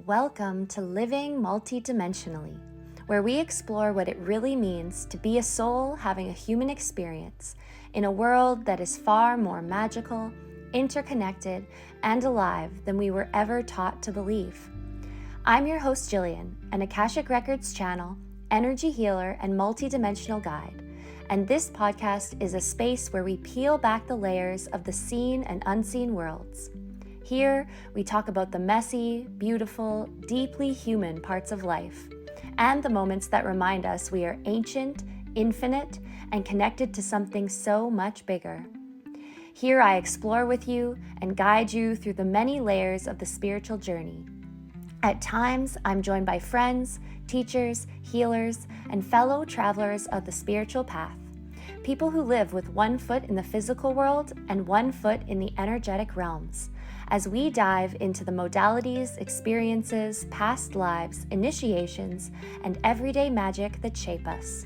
Welcome to Living Multidimensionally, where we explore what it really means to be a soul having a human experience in a world that is far more magical, interconnected, and alive than we were ever taught to believe. I'm your host, Jillian, an Akashic Records channel, energy healer, and multidimensional guide. And this podcast is a space where we peel back the layers of the seen and unseen worlds. Here, we talk about the messy, beautiful, deeply human parts of life, and the moments that remind us we are ancient, infinite, and connected to something so much bigger. Here, I explore with you and guide you through the many layers of the spiritual journey. At times, I'm joined by friends, teachers, healers, and fellow travelers of the spiritual path. People who live with one foot in the physical world and one foot in the energetic realms, as we dive into the modalities, experiences, past lives, initiations, and everyday magic that shape us.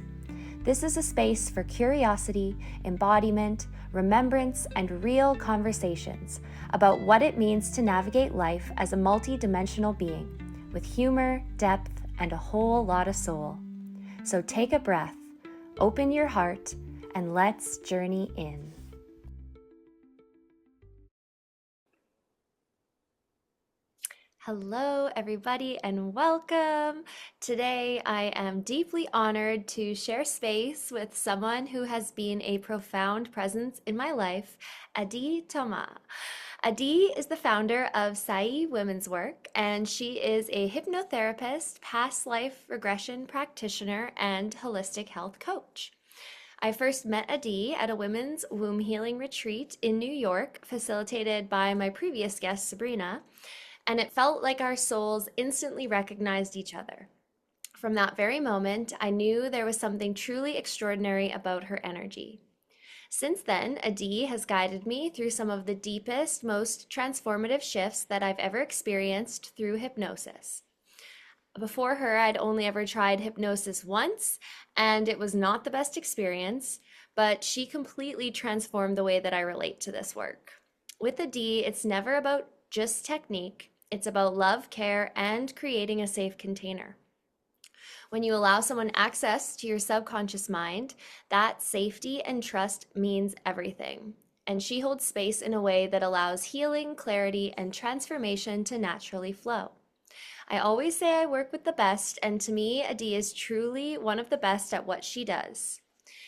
This is a space for curiosity, embodiment, remembrance, and real conversations about what it means to navigate life as a multi-dimensional being, with humor, depth, and a whole lot of soul. So take a breath, open your heart, and let's journey in. Hello, everybody, and welcome. Today, I am deeply honored to share space with someone who has been a profound presence in my life, Adi Thoma. Adi is the founder of Sai Women's Work, and she is a hypnotherapist, past life regression practitioner, and holistic health coach. I first met Adi at a women's womb healing retreat in New York, facilitated by my previous guest, Sabrina, and it felt like our souls instantly recognized each other. From that very moment, I knew there was something truly extraordinary about her energy. Since then, Adi has guided me through some of the deepest, most transformative shifts that I've ever experienced through hypnosis. Before her, I'd only ever tried hypnosis once, and it was not the best experience, but she completely transformed the way that I relate to this work. With Adi, it's never about just technique. It's about love, care, and creating a safe container. When you allow someone access to your subconscious mind, that safety and trust means everything. And she holds space in a way that allows healing, clarity, and transformation to naturally flow. I always say I work with the best, and to me, Adi is truly one of the best at what she does.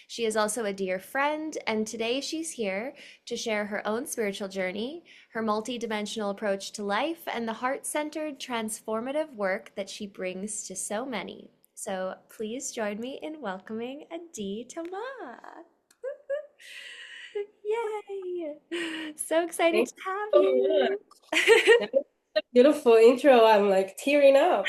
She is also a dear friend, and today she's here to share her own spiritual journey, her multidimensional approach to life, and the heart-centered transformative work that she brings to so many. So please join me in welcoming Adi Thoma. Yay! So excited Thank to have you so you. much. That was a beautiful intro. I'm like tearing up.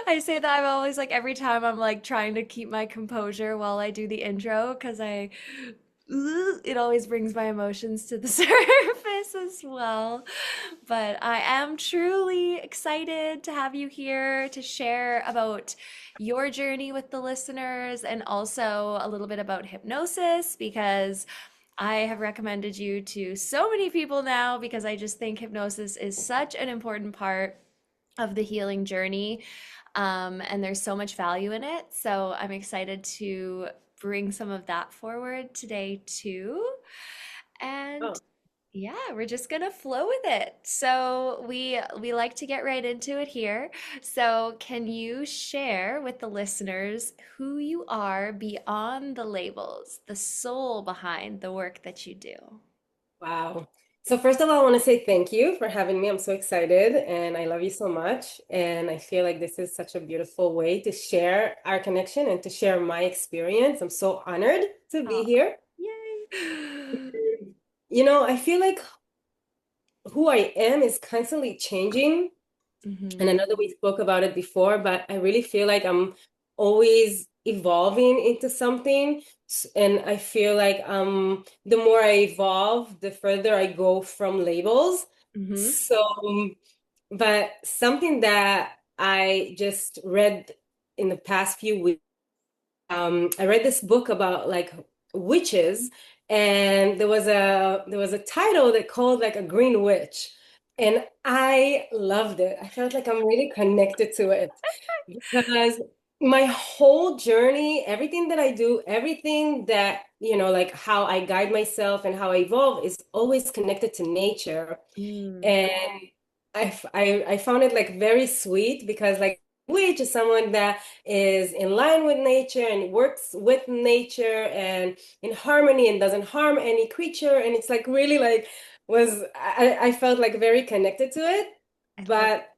I say that I'm always like every time I'm like trying to keep my composure while I do the intro because it always brings my emotions to the surface as well. But I am truly excited to have you here to share about your journey with the listeners and also a little bit about hypnosis because I have recommended you to so many people now because I just think hypnosis is such an important part of the healing journey. And there's so much value in it. So I'm excited to bring some of that forward today too. And Oh, yeah, we're just gonna flow with it. So we like to get right into it here. So can you share with the listeners who you are beyond the labels, the soul behind the work that you do? wow. So first of all, I want to say thank you for having me. I'm so excited and I love you so much. And I feel like this is such a beautiful way to share our connection and to share my experience. I'm so honored to be Oh, here. yay. I feel like who I am is constantly changing. And I Hmm. know that we spoke about it before, but I really feel like I'm always evolving into something. And I feel like the more I evolve, the further I go from labels. Hmm. So, but something that I just read in the past few weeks, I read this book about like witches, and there was a title that called like a green witch. And I loved it. I felt like I'm really connected to it because my whole journey, everything that I do, everything that, like how I guide myself and how I evolve is always connected to nature. Mm. And I found it like very sweet because like witch is someone that is in line with nature and works with nature and in harmony and doesn't harm any creature. And it's like really like I felt like very connected to it. I love But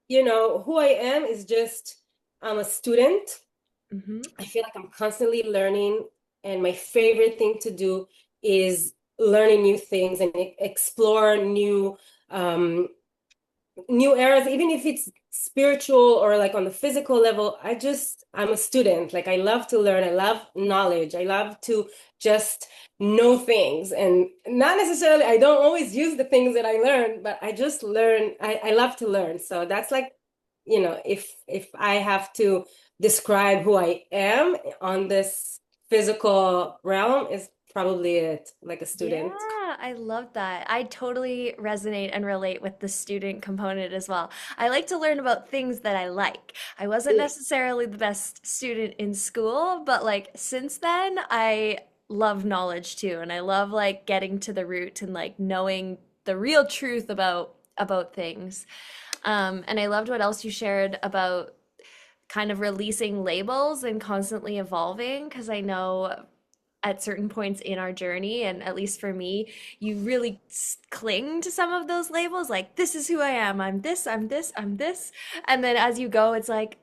who I am is just I'm a student. it. Hmm. I feel like I'm constantly learning, and my favorite thing to do is learning new things and explore um, new eras, even if it's spiritual or like on the physical level. I'm a student. Like I love to learn. I love knowledge. I love to just know things. And not necessarily, I don't always use the things that I learn, but I just learn. I love to learn. So that's like, if I have to describe who I am on this physical realm, is probably it, like a student. Yeah, I love that. I totally resonate and relate with the student component as well. I like to learn about things that I like. I wasn't necessarily the best student in school, but like since then, I love knowledge too, and I love like getting to the root and like knowing the real truth about things. And I loved what else you shared about kind of releasing labels and constantly evolving because I know at certain points in our journey, and at least for me, you really cling to some of those labels, like this is who I am, I'm this, I'm this, I'm this. And then as you go, it's like,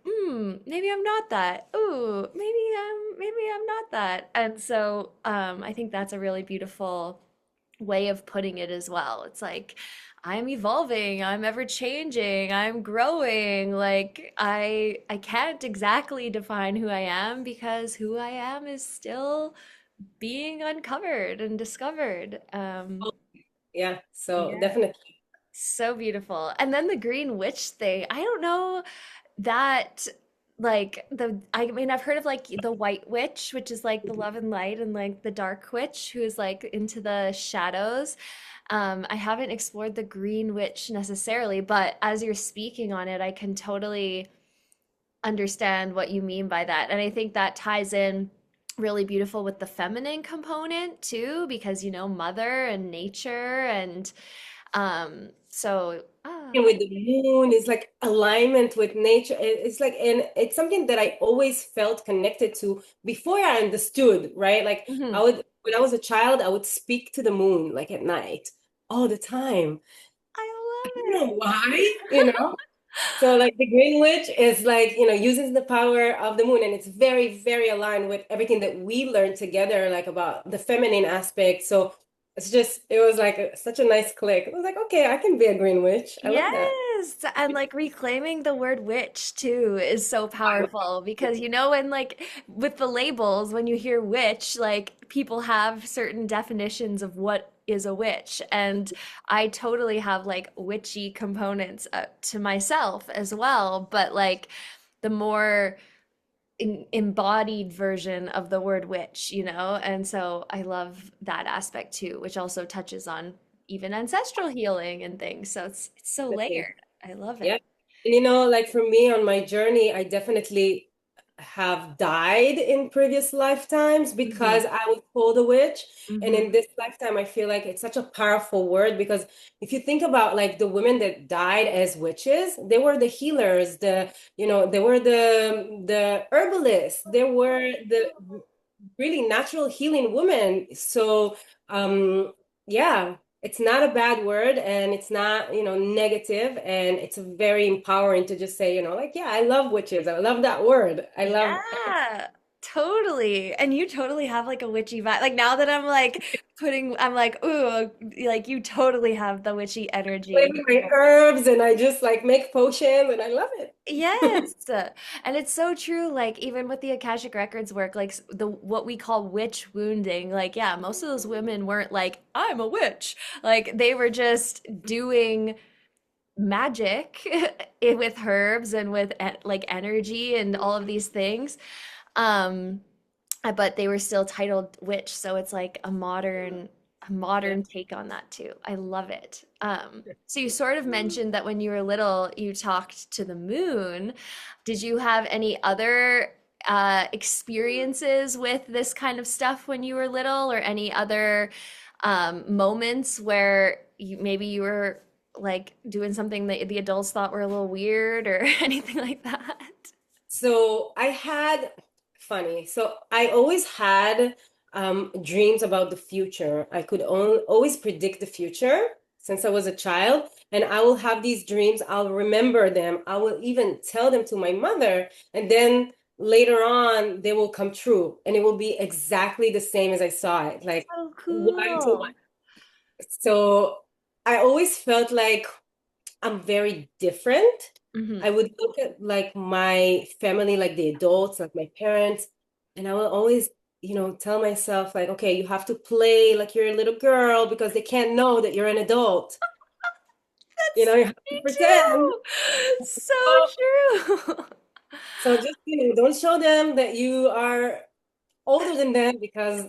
maybe I'm not that. Ooh, maybe I'm not that. And so I think that's a really beautiful way of putting it as well. It's like I'm evolving, I'm ever changing, I'm growing. Like I can't exactly define who I am because who I am is still being uncovered and discovered. Yeah, so Yeah. definitely. So beautiful. And then the green witch thing. I don't know that like I mean I've heard of like the white witch, which is like the love and light, and like the dark witch who is like into the shadows. I haven't explored the green witch necessarily, but as you're speaking on it, I can totally understand what you mean by that. And I think that ties in really beautiful with the feminine component too, because mother and nature and And with the moon is like alignment with nature. It's like, and it's something that I always felt connected to before I understood, right? Like mhm. when I was a child, I would speak to the moon like at night all the time. I don't I know why. So like the Green Witch is like, uses the power of the moon, and it's very, very aligned with everything that we learned together, like about the feminine aspect. So it was like such a nice click. It was like, okay, I can be a Green Witch. I love that. Yes, and like reclaiming the word witch too is so powerful because when like with the labels, when you hear witch, like people have certain definitions of what is a witch, and I totally have like witchy components to myself as well, but like the more embodied version of the word witch, and so I love that aspect too, which also touches on even ancestral healing and things. So it's so Definitely. layered. I love Yeah. it. And like for me on my journey, I definitely have died in previous lifetimes Hmm. because I was called a witch. And Hmm. in this lifetime, I feel like it's such a powerful word because if you think about like the women that died as witches, they were the healers, they were the herbalists, they were the really natural healing women. So yeah, it's not a bad word, and it's not, negative, and it's very empowering to just say, like, yeah, I love witches. I love that word. I love Yeah, totally. And you totally have like a witchy vibe. Like now that I'm like I'm like, ooh, like you totally have the witchy energy. flavor my herbs, and I just like make potions, and I love it. Yes. And it's so true, like even with the Akashic Records work, like the what we call witch wounding, like yeah, most of those women weren't like, I'm a witch. Like they were just doing magic with herbs and with like energy and all of these things. Um, but they were still titled witch, so it's like a modern a Yeah. modern take on that too. I love it. So you sort of mentioned that when you were little, you talked to the moon. Did you have any other experiences with this kind of stuff when you were little, or any other moments where maybe you were like doing something that the adults thought were a little weird or anything like that? So funny. So I always had dreams about the future. I could always predict the future since I was a child, and I will have these dreams. I'll remember them. I will even tell them to my mother, and then later on they will come true, and it will be exactly the same as I saw it, like So one to one. cool. So I always felt like I'm very different. Hmm. I would look at like my family, like the adults, like my parents, and I will always, tell myself like, okay, you have to play like you're a little girl because they can't know that you're an adult. That's You have to me pretend. too. So So, true. so just, don't show them that you are older than them because,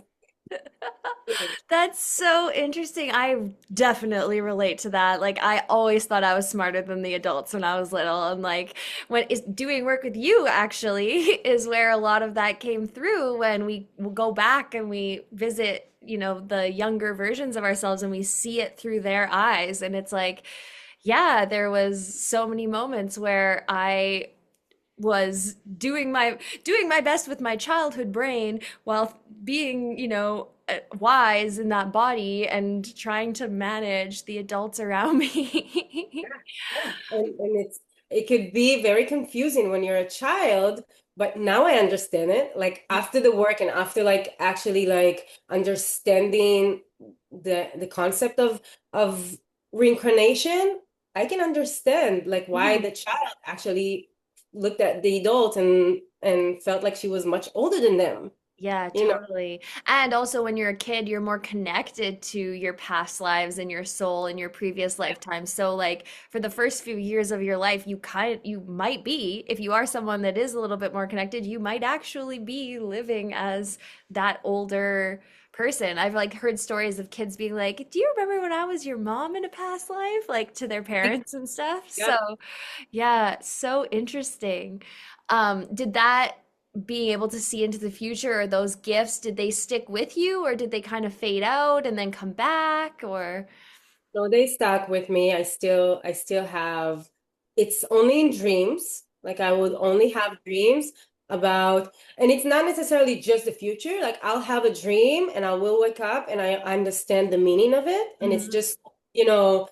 you know, That's so interesting. I definitely relate to that. Like, I always thought I was smarter than the adults when I was little. And like, when is doing work with you actually is where a lot of that came through when we go back and we visit, the younger versions of ourselves and we see it through their eyes. And it's like, yeah, there was so many moments where I was doing my best with my childhood brain while being, wise in that body and trying to manage the adults around me. yeah. And it could be very confusing when you're a child, but now I understand it. Like after the work and after like actually like understanding the concept of reincarnation, I can understand like why Mhm. the child actually looked at the adult and felt like she was much older than them, Yeah, you know. totally. And also, when you're a kid, you're more connected to your past lives and your soul and your previous lifetimes. So, like, for the first few years of your life, you might be, if you are someone that is a little bit more connected, you might actually be living as that older person. I've like heard stories of kids being like, "Do you remember when I was your mom in a past life?" Like to their parents and stuff. Yeah. So, yeah, so interesting. Did that being able to see into the future or those gifts, did they stick with you or did they kind of fade out and then come back or? No, they stuck with me. I still have, it's only in dreams. Like I would only have dreams about, and it's not necessarily just the future. Like I'll have a dream and I will wake up and I understand the meaning of it. And it's Mhm. just, you know,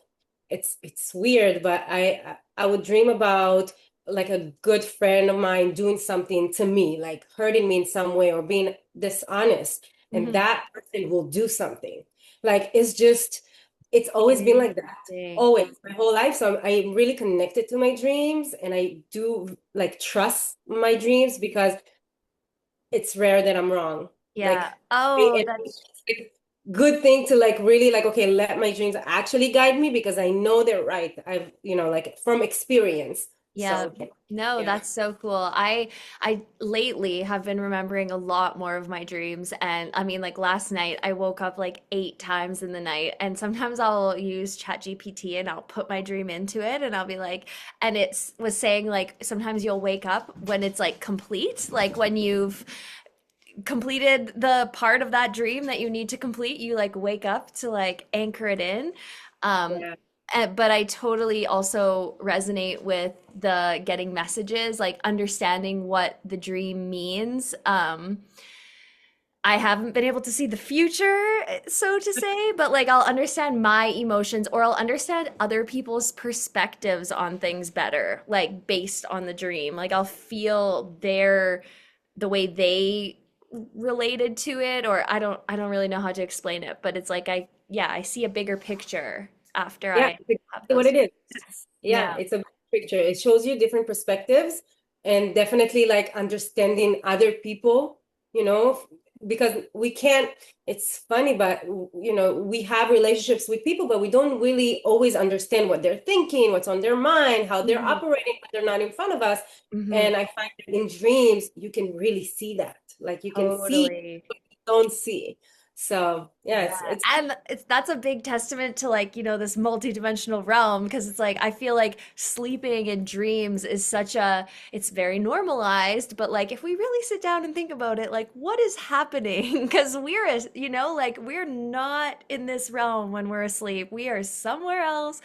it's weird, but I would dream about like a good friend of mine doing something to me, like hurting me in some way or being dishonest, and Mhm. that person will do something. Like it's always been like that. Interesting. Always, my whole life. So I'm really connected to my dreams and I do like trust my dreams because it's rare that I'm wrong. Yeah. Like, Oh, and that's it's like good thing to like really like, okay, let my dreams actually guide me because I know they're right. I've, like from experience. yeah. So No, yeah. that's so cool. I lately have been remembering a lot more of my dreams and I mean like last night I woke up like 8 times in the night and sometimes I'll use ChatGPT and I'll put my dream into it and I'll be like and it was saying like sometimes you'll wake up when it's like complete, like when you've completed the part of that dream that you need to complete, you like wake up to like anchor it in. Um, Yeah. but I totally also resonate with the getting messages, like understanding what the dream means. I haven't been able to see the future, so to say, but like I'll understand my emotions or I'll understand other people's perspectives on things better, like based on the dream. Like I'll feel the way they related to it or I don't really know how to explain it, but it's like I see a bigger picture after Yeah, I it's have exactly what those. it is. Yeah, Yeah. it's a picture. It shows you different perspectives and definitely like understanding other people, you know, because we can't, it's funny, but we have relationships with people, but we don't really always understand what they're thinking, what's on their mind, how they're Mhm. operating when they're not in front of us. Mhm. And I find that in dreams, you can really see that. Like you can see Totally. what you don't see. So yeah, Yeah. it's And that's a big testament to like, this multidimensional realm because it's like I feel like sleeping in dreams is it's very normalized, but like if we really sit down and think about it, like what is happening? Because like we're not in this realm when we're asleep. We are somewhere else.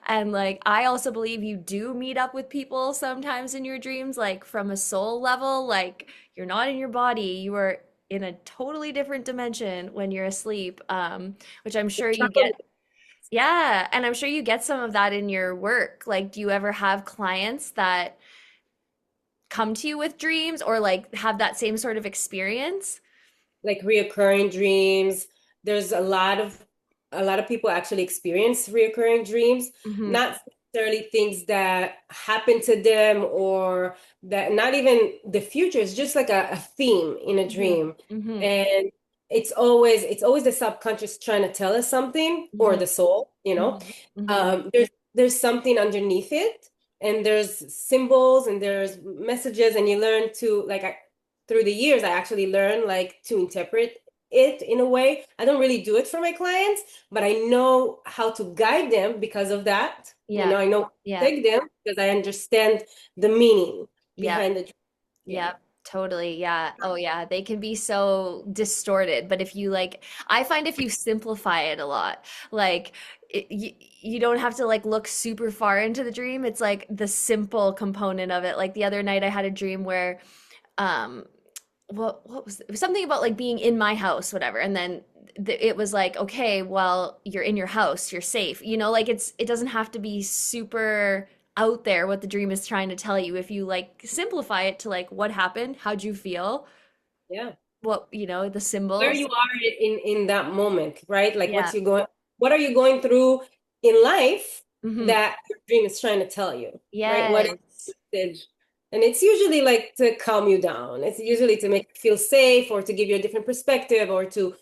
And like I also believe you do meet up with people sometimes in your dreams, like from a soul level, like you're not in your body, you are in a totally different dimension when you're asleep, which I'm sure you get. Yeah, and I'm sure you get some of that in your work. Like, do you ever have clients that come to you with dreams or like have that same sort of experience? like reoccurring dreams. There's a lot of people actually experience reoccurring dreams, Mm-hmm. not necessarily things that happen to them or that not even the future. It's just like a theme in a Mm-hmm. dream. Mm-hmm. And it's always the subconscious trying to tell us something or Mm-hmm. the soul, you know. Mm-hmm. Mm-hmm. There's something underneath it and there's symbols and there's messages and you learn to through the years, I actually learned like to interpret it in a way. I don't really do it for my clients, but I know how to guide them because of that. Yeah. I know Yeah. take them because I understand the meaning Yeah. behind the dream. Yeah. Yep, totally. Yeah. Oh, yeah. They can be so distorted, but if you like, I find if you simplify it a lot, like you don't have to like look super far into the dream. It's like the simple component of it. Like the other night I had a dream where um what was it was something about like being in my house, whatever. And then it was like, okay, well, you're in your house, you're safe. Like it doesn't have to be super out there what the dream is trying to tell you. If you like simplify it to like what happened, how'd you feel, Yeah. the Where symbols. you are in that moment, right? Like Yeah. what are you going through in life Hmm. that your dream is trying to tell you, right? What is Yes. the message? And it's usually like to calm you down. It's usually to make you feel safe or to give you a different perspective or to,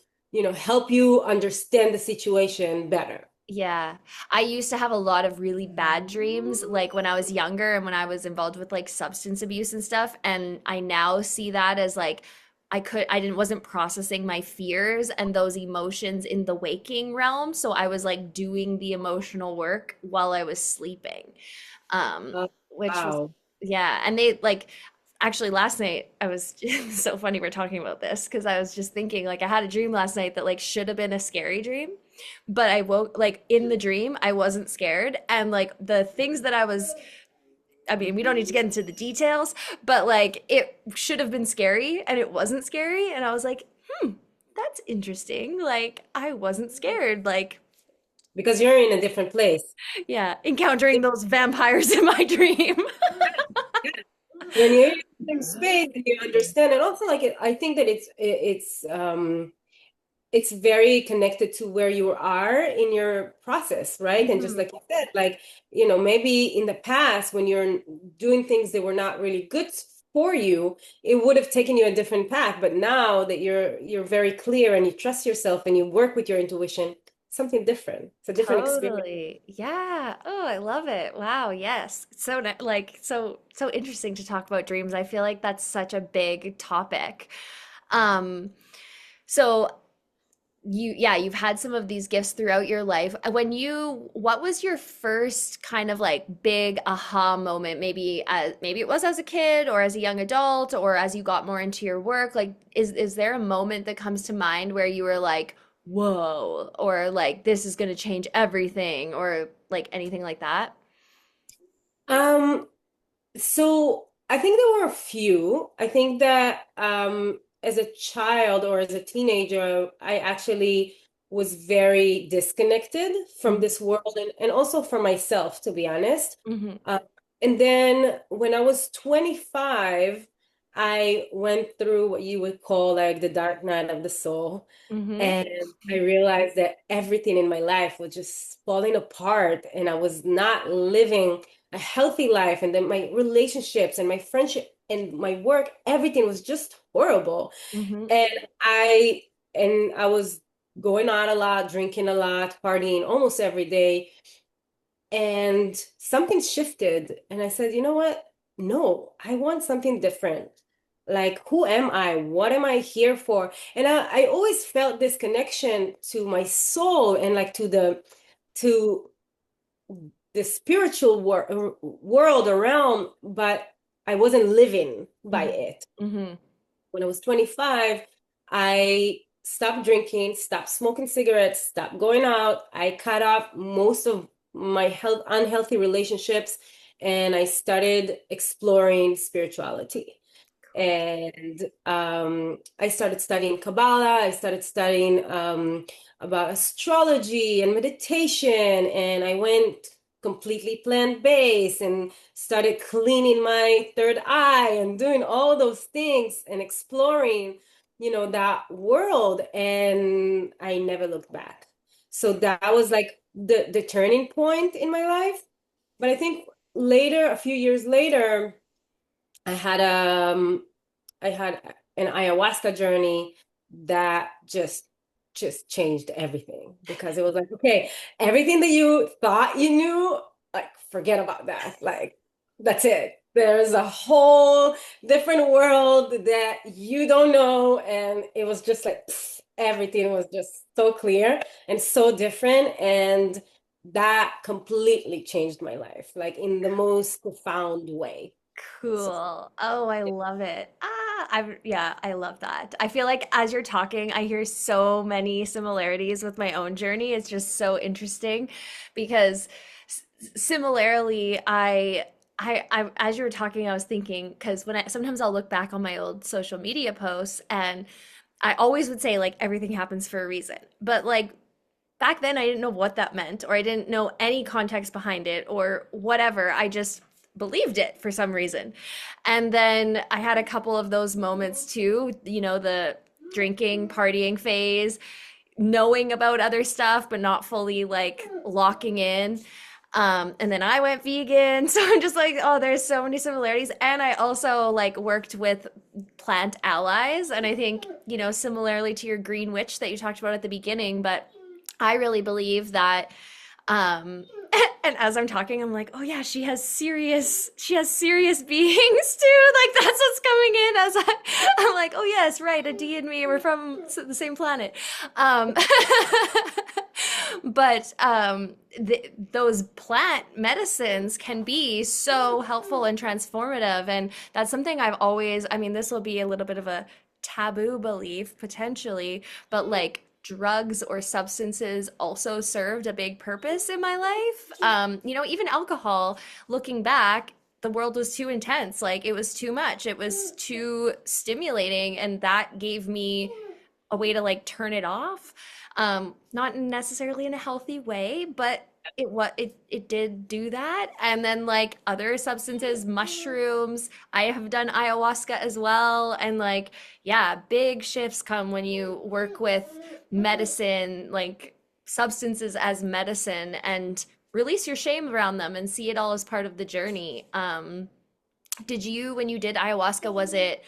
help you understand the situation better. Yeah. I used to have a lot of really bad dreams, like when I was younger and when I was involved with like substance abuse and stuff. And I now see that as like wasn't processing my fears and those emotions in the waking realm. So I was like doing the emotional work while I was sleeping. Uh, Which was, wow. yeah. And they like, actually last night I was so funny we're talking about this because I was just thinking like I had a dream last night that like should have been a scary dream, but I woke like in the dream I wasn't scared, and like the things that I mean, we don't need to get into the details, but like it should have been scary and it wasn't scary, and I was like, that's interesting, like I wasn't scared, like Because you're in a different place. yeah, encountering those vampires in my dream. When you're in the same space and you understand, and also I think that it's very connected to where you are in your process, right? And just Mhm. like you said, like, maybe in the past when you're doing things that were not really good for you, it would have taken you a different path. But now that you're very clear and you trust yourself and you work with your intuition, something different. It's a different experience. Totally. Yeah. Oh, I love it. Wow. Yes. So like so interesting to talk about dreams. I feel like that's such a big topic. Um, so you've had some of these gifts throughout your life. What was your first kind of like big aha moment? Maybe it was as a kid or as a young adult or as you got more into your work. Like, is there a moment that comes to mind where you were like, whoa, or like this is going to change everything, or like anything like that? Um, So I think there were a few. I think that as a child or as a teenager, I actually was very disconnected from Mm-hmm. this world and also from myself, to be honest. Mm-hmm. Uh, and then when I was 25, I went through what you would call like the dark night of the soul. Mm-hmm. And I realized that everything in my life was just falling apart and I was not living a healthy life. And then my relationships and my friendship and my work, everything was just horrible. Mm-hmm. And I and I was going out a lot, drinking a lot, partying almost every day. And something shifted. And I said, you know what? No, I want something different. Like, who am I? What am I here for? And I always felt this connection to my soul and like to the spiritual world around, but I wasn't living by Mhm. it. Mhm. When I was 25, I stopped drinking, stopped smoking cigarettes, stopped going out. I cut off most of my unhealthy relationships, and I started exploring spirituality. And I started studying Kabbalah. I started studying about astrology and meditation. And I went completely plant-based and started cleaning my third eye and doing all those things and exploring, that world. And I never looked back. So that was like the turning point in my life. But I think later, a few years later, I had um I had an ayahuasca journey that just changed everything, because it was like, okay, everything that you thought you knew, like, forget about that. Like, that's it. There's a whole different world that you don't know. And it was just like everything was just so clear and so different. And that completely changed my life, like in the most profound way. So Cool. Oh, I love it. Yeah, I love that. I feel like as you're talking, I hear so many similarities with my own journey. It's just so interesting because similarly, as you were talking, I was thinking because sometimes I'll look back on my old social media posts and I always would say like everything happens for a reason. But like back then I didn't know what that meant or I didn't know any context behind it or whatever. I just believed it for some reason. And then I had a couple of those moments too, the drinking, partying phase, knowing about other stuff but not fully like locking in. And then I went vegan. So I'm just like, oh, there's so many similarities. And I also like worked with plant allies. And I think, similarly to your green witch that you talked about at the beginning, but I really believe that um and as I'm talking, I'm like, oh yeah, she has serious beings too. Like that's what's coming in I'm like, oh yes, right, Adi and me, we're from the same planet. Um but those plant medicines can be so helpful and transformative. And that's something I've always, I mean, this will be a little bit of a taboo belief potentially, but like drugs or substances also served a big purpose in my life. Even alcohol, looking back, the world was too intense. Like it was too much. It was too stimulating. And that gave me a way to like turn it off. Not necessarily in a healthy way, but it did do that. And then like other substances, mushrooms, I have done ayahuasca as well. And like, yeah, big shifts come when you work with medicine, like substances as medicine, and release your shame around them and see it all as part of the journey. Did you, when you did ayahuasca, was it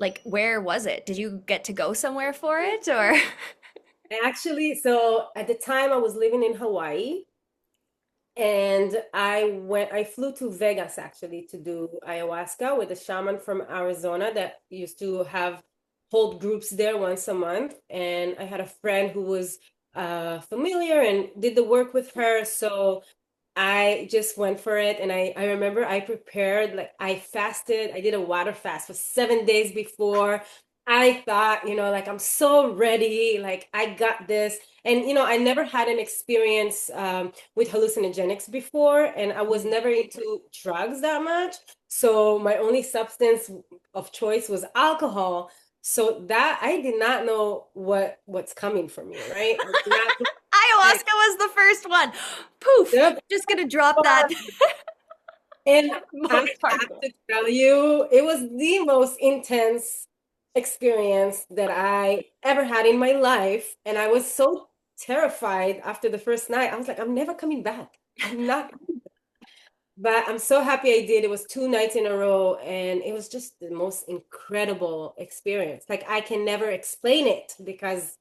like, where was it? Did you get to go somewhere for it or? actually, so at the time I was living in Hawaii, and I flew to Vegas actually to do ayahuasca with a shaman from Arizona that used to hold groups there once a month. And I had a friend who was familiar and did the work with her. So I just went for it. And I remember I prepared, like, I fasted. I did a water fast for 7 days before. I thought, like, I'm so ready. Like, I got this. And, I never had an experience with hallucinogenics before. And I was never into drugs that much. So my only substance of choice was alcohol. So that I did not know what's coming for me, right? I did not know, Ayahuasca like, was the first one. Poof. yep. Just gonna drop that And I most have part. to tell you, it was the most intense experience that I ever had in my life. And I was so terrified after the first night. I was like, I'm never coming back. I'm not. But I'm so happy I did. It was 2 nights in a row, and it was just the most incredible experience. Like, I can never explain it because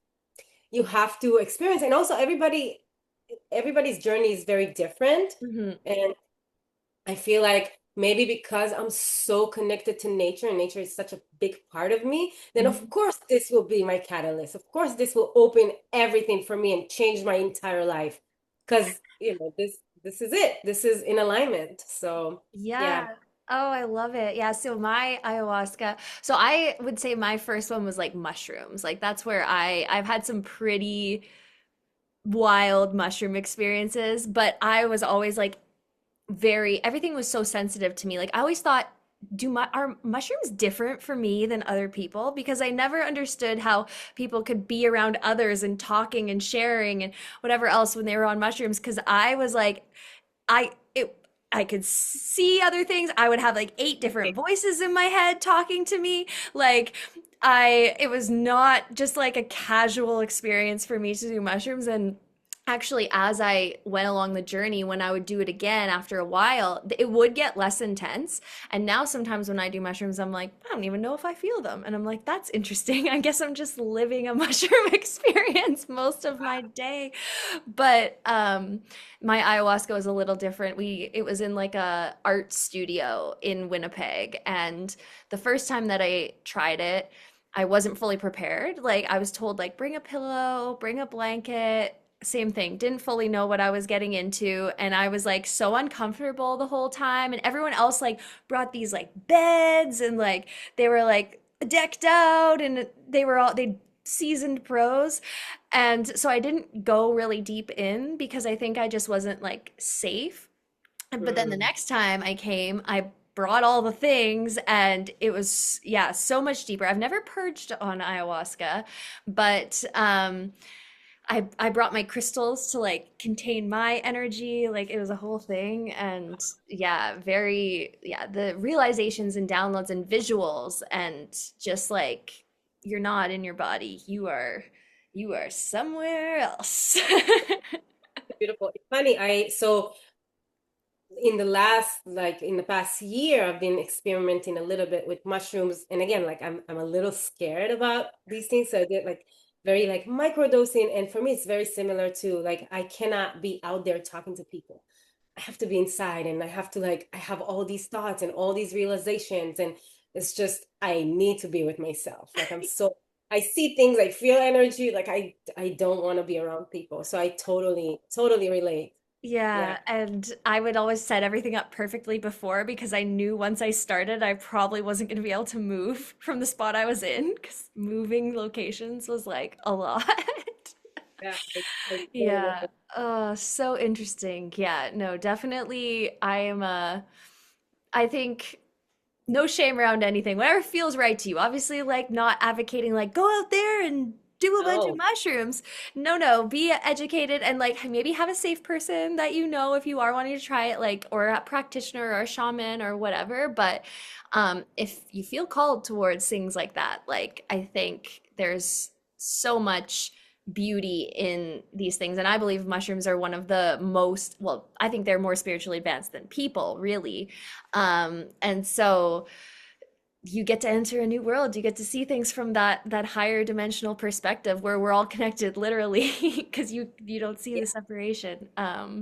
you have to experience. And also, everybody's journey is very different. Hmm. And I feel like maybe because I'm so connected to nature and nature is such a big part of me, then of Mhm. course this will be my catalyst. Of course this will open everything for me and change my entire life. Because, this is it. This is in alignment. So, Yeah. yeah. Oh, I love it. Yeah. So my ayahuasca, so I would say my first one was like mushrooms. Like that's where I've had some pretty wild mushroom experiences, but I was always like everything was so sensitive to me. Like I always thought, are mushrooms different for me than other people? Because I never understood how people could be around others and talking and sharing and whatever else when they were on mushrooms. Because I was like, I it I could see other things. I would have like eight different voices in my head talking to me. Like it was not just like a casual experience for me to do mushrooms. And actually, as I went along the journey, when I would do it again after a while, it would get less intense. And now sometimes when I do mushrooms, I'm like, I don't even know if I feel them. And I'm like, that's interesting. I guess I'm just living a mushroom experience most of my day. But my ayahuasca was a little different. It was in like a art studio in Winnipeg, and the first time that I tried it, I wasn't fully prepared. Like I was told like bring a pillow, bring a blanket, same thing. Didn't fully know what I was getting into, and I was like so uncomfortable the whole time, and everyone else like brought these like beds and like they were like decked out and they seasoned pros. And so I didn't go really deep in because I think I just wasn't like safe. But then the Mm. next time I came, I brought all the things and it was, yeah, so much deeper. I've never purged on ayahuasca, but I brought my crystals to like contain my energy. Like it was a whole thing. And yeah, the realizations and downloads and visuals and just like you're not in your body. You are somewhere else. Beautiful. It's funny. In the past year, I've been experimenting a little bit with mushrooms. And again, like I'm a little scared about these things. So I get like very like microdosing. And for me, it's very similar to like I cannot be out there talking to people. I have to be inside and I have to like I have all these thoughts and all these realizations. And it's just I need to be with myself. Like I see things, I feel energy, like I don't want to be around people. So I totally relate. Yeah. Yeah, and I would always set everything up perfectly before because I knew once I started, I probably wasn't going to be able to move from the spot I was in because moving locations was like a lot. Yeah, I totally Yeah. relate. Oh, so interesting. Yeah, no, definitely I think no shame around anything. Whatever feels right to you. Obviously, like not advocating like go out there and do a bunch of No, mushrooms. No, no, be educated and like maybe have a safe person that you know if you are wanting to try it, like or a practitioner or a shaman or whatever. But if you feel called towards things like that, like I think there's so much beauty in these things. And I believe mushrooms are one of the most, well, I think they're more spiritually advanced than people, really. And so you get to enter a new world. You get to see things from that higher dimensional perspective where we're all connected, literally, because you don't see yeah, the separation.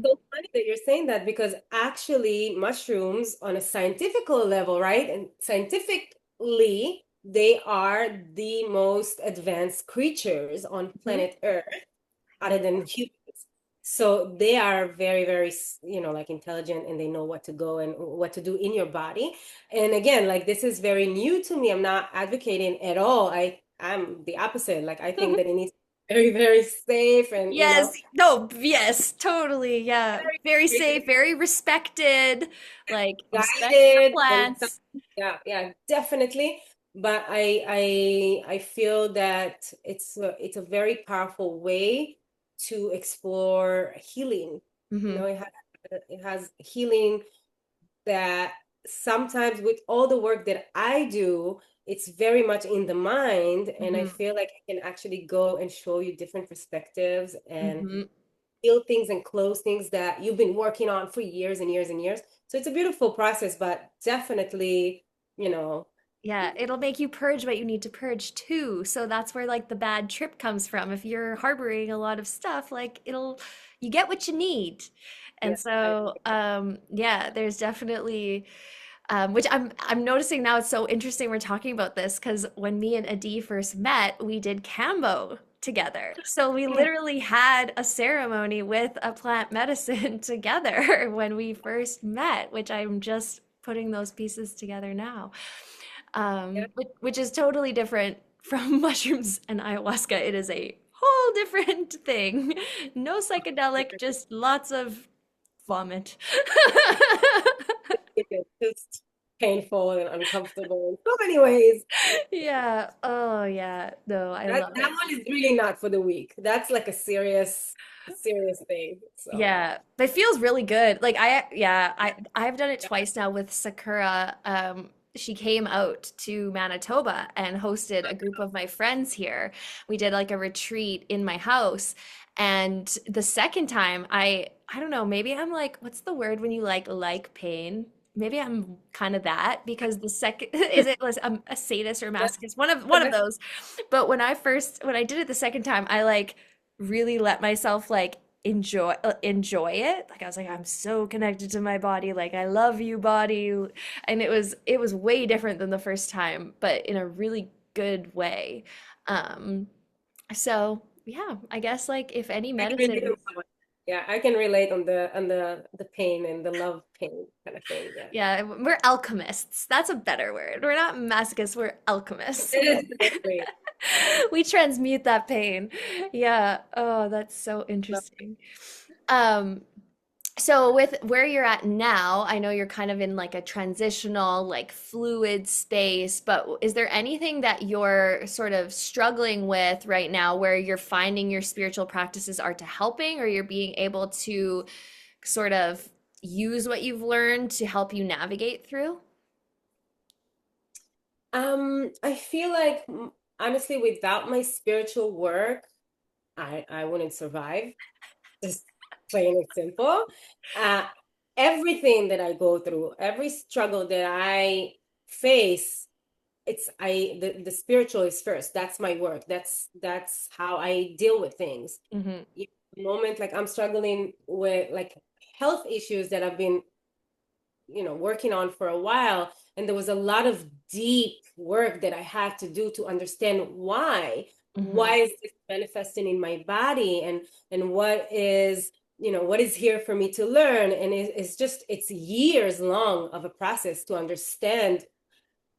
so funny that you're saying that because actually mushrooms on a scientific level, right? And scientifically, they are the most advanced creatures on Mhm. planet Earth other than humans. So they are very, like intelligent and they know what to go and what to do in your body. And again, like this is very new to me. I'm not advocating at all. I'm the opposite. Like I think that it needs to be very safe and Yes, no, yes, totally. Yeah. Very very safe, very respected, like respect the guided and plants. yeah, definitely. But I feel that it's a very powerful way to explore healing. Hmm. It has healing that sometimes with all the work that I do, it's very much in the mind, and I Hmm. feel like I can actually go and show you different perspectives and Hmm. heal things and close things that you've been working on for years and years and years. So it's a beautiful process, but definitely, you know, Yeah, it'll make you purge what you need to purge too. So that's where like the bad trip comes from. If you're harboring a lot of stuff, like you get what you need. yeah, And so, yeah, there's definitely, Which I'm noticing now it's so interesting we're talking about this because when me and Adi first met, we did kambo together. So we literally had a ceremony with a plant medicine together when we first met, which I'm just putting those pieces together now. Yeah. Which is totally different from mushrooms and ayahuasca. It is a whole different thing. No psychedelic, just lots of vomit. It's just painful and uncomfortable in so many ways. Yeah. Oh, yeah. No, I That love that it. one is really not for the weak. That's like a serious thing. So Yeah, but it feels really good. Like yeah, I've done it twice now with Sakura. She came out to Manitoba and hosted a group of my friends here. We did like a retreat in my house, and the second time, I don't know, maybe I'm like, what's the word when you like pain? Maybe I'm kind of that because the second is it was a sadist or masochist, one of those. But when I did it the second time, I like really let myself like enjoy it. Like I was like, I'm so connected to my body. Like I love you, body. And it was way different than the first time, but in a really good way. Um, so yeah, I guess like if any I can relate medicine, on that one. Yeah, I can relate on the pain and the love pain kind of thing. Yeah. yeah, we're alchemists. That's a better word. We're not masochists, we're alchemists. It is great. We transmute that pain. Yeah. Oh, that's so interesting. Um, So with where you're at now, I know you're kind of in like a transitional, like fluid space, but is there anything that you're sort of struggling with right now where you're finding your spiritual practices are to helping, or you're being able to sort of use what you've learned to help you navigate through? I feel like honestly, without my spiritual work, I wouldn't survive. Just plain and simple. Uh, Everything that I go through, every struggle that I face, the spiritual is first. That's my work. That's how I deal with things. Hmm. The moment like I'm struggling with like health issues that I've been working on for a while, and there was a lot of deep work that I had to do to understand Hmm. why is this manifesting in my body, and what is here for me to learn. And it's years long of a process to understand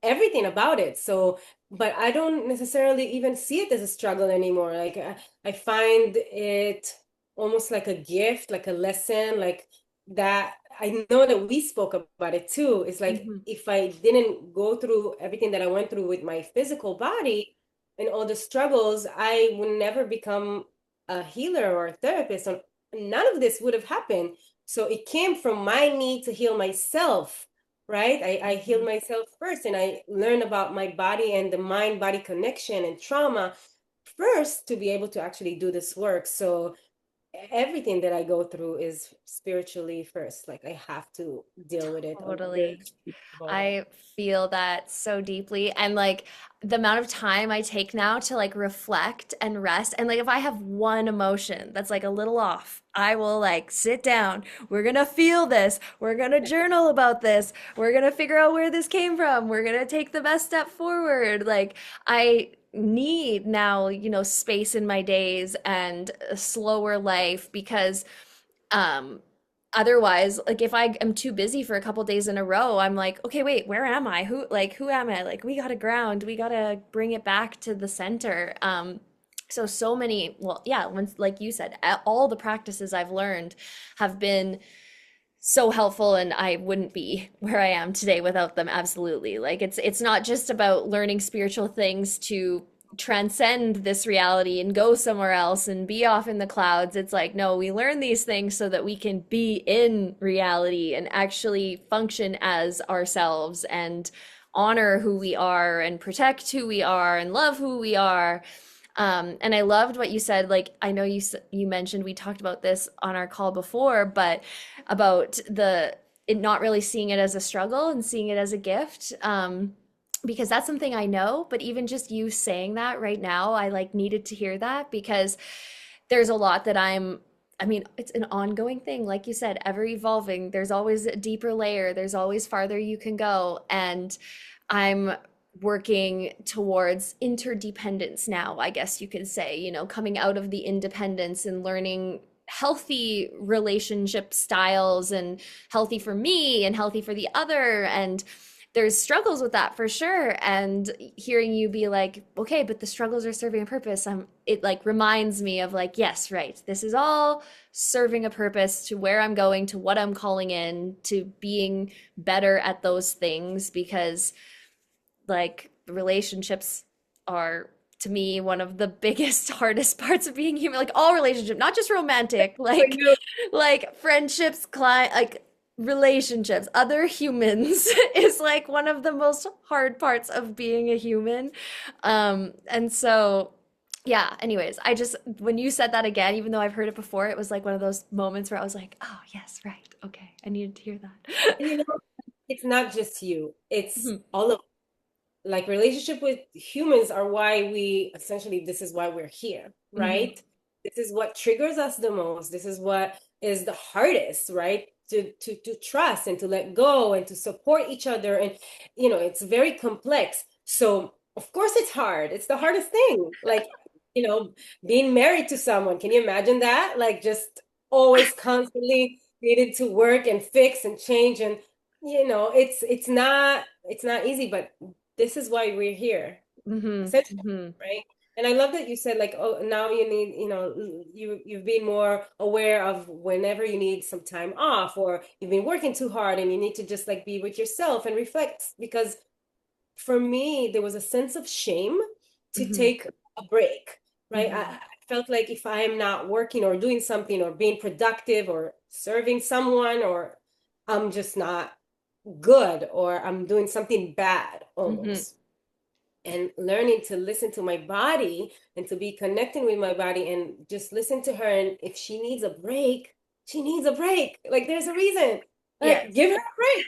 everything about it. So, but I don't necessarily even see it as a struggle anymore. Like I find it almost like a gift, like a lesson, like that. I know that we spoke about it too. It's like Hmm. if I didn't go through everything that I went through with my physical body and all the struggles, I would never become a healer or a therapist. And none of this would have happened. So it came from my need to heal myself, right? I healed myself first, and I learned about my body and the mind body connection and trauma first to be able to actually do this work. So everything that I go through is spiritually first. Like I have to deal with it on a very Totally. level. I feel that so deeply. And like the amount of time I take now to like reflect and rest. And like if I have one emotion that's like a little off, I will like sit down. We're gonna feel this. We're gonna journal about this. We're gonna figure out where this came from. We're gonna take the best step forward. Like I need now, space in my days and a slower life because um otherwise, like if I am too busy for a couple days in a row, I'm like, okay, wait, where am I? Who am I? Like we gotta ground, we gotta bring it back to the center. So many, well, yeah, once like you said, all the practices I've learned have been so helpful, and I wouldn't be where I am today without them. Absolutely. Like it's not just about learning spiritual things to transcend this reality and go somewhere else and be off in the clouds. It's like, no, we learn these things so that we can be in reality and actually function as ourselves and honor who we are and protect who we are and love who we are. And I loved what you said. Like, I know you mentioned we talked about this on our call before, but about the it not really seeing it as a struggle and seeing it as a gift. Because that's something I know, but even just you saying that right now, I like needed to hear that because there's a lot that I'm I mean, it's an ongoing thing. Like you said, ever evolving. There's always a deeper layer, there's always farther you can go. And I'm working towards interdependence now, I guess you could say, coming out of the independence and learning healthy relationship styles and healthy for me and healthy for the other. And there's struggles with that for sure. And hearing you be like, okay, but the struggles are serving a purpose. It like reminds me of like, yes, right. This is all serving a purpose to where I'm going, to what I'm calling in, to being better at those things because like relationships are to me one of the biggest hardest parts of being human, like all relationship, not just romantic, I like know. friendships, client, like relationships, other humans is like one of the most hard parts of being a human. And so yeah, anyways, I just when you said that again, even though I've heard it before, it was like one of those moments where I was like, oh yes, right, okay, I needed to hear that. And it's not just you, it's Mhm, all of like relationship with humans are why we essentially this is why we're here, mhm, right? This is what triggers us the most. This is what is the hardest, right? To trust and to let go and to support each other. And it's very complex. So of course it's hard. It's the hardest thing. Like, you know, being married to someone. Can you imagine that? Like just always constantly needed to work and fix and change and it's not easy, but this is why we're here, mhm, essentially, mhm. right? And I love that you said like, oh, now you need, you've been more aware of whenever you need some time off or you've been working too hard and you need to just like be with yourself and reflect. Because for me, there was a sense of shame to Mhm, take a break, right? I mhm, felt like if I am not working or doing something or being productive or serving someone or I'm just not good or I'm doing something bad mhm. almost. And learning to listen to my body and to be connecting with my body and just listen to her. And if she needs a break, she needs a break. Like there's a reason. Like Yes. give her a break.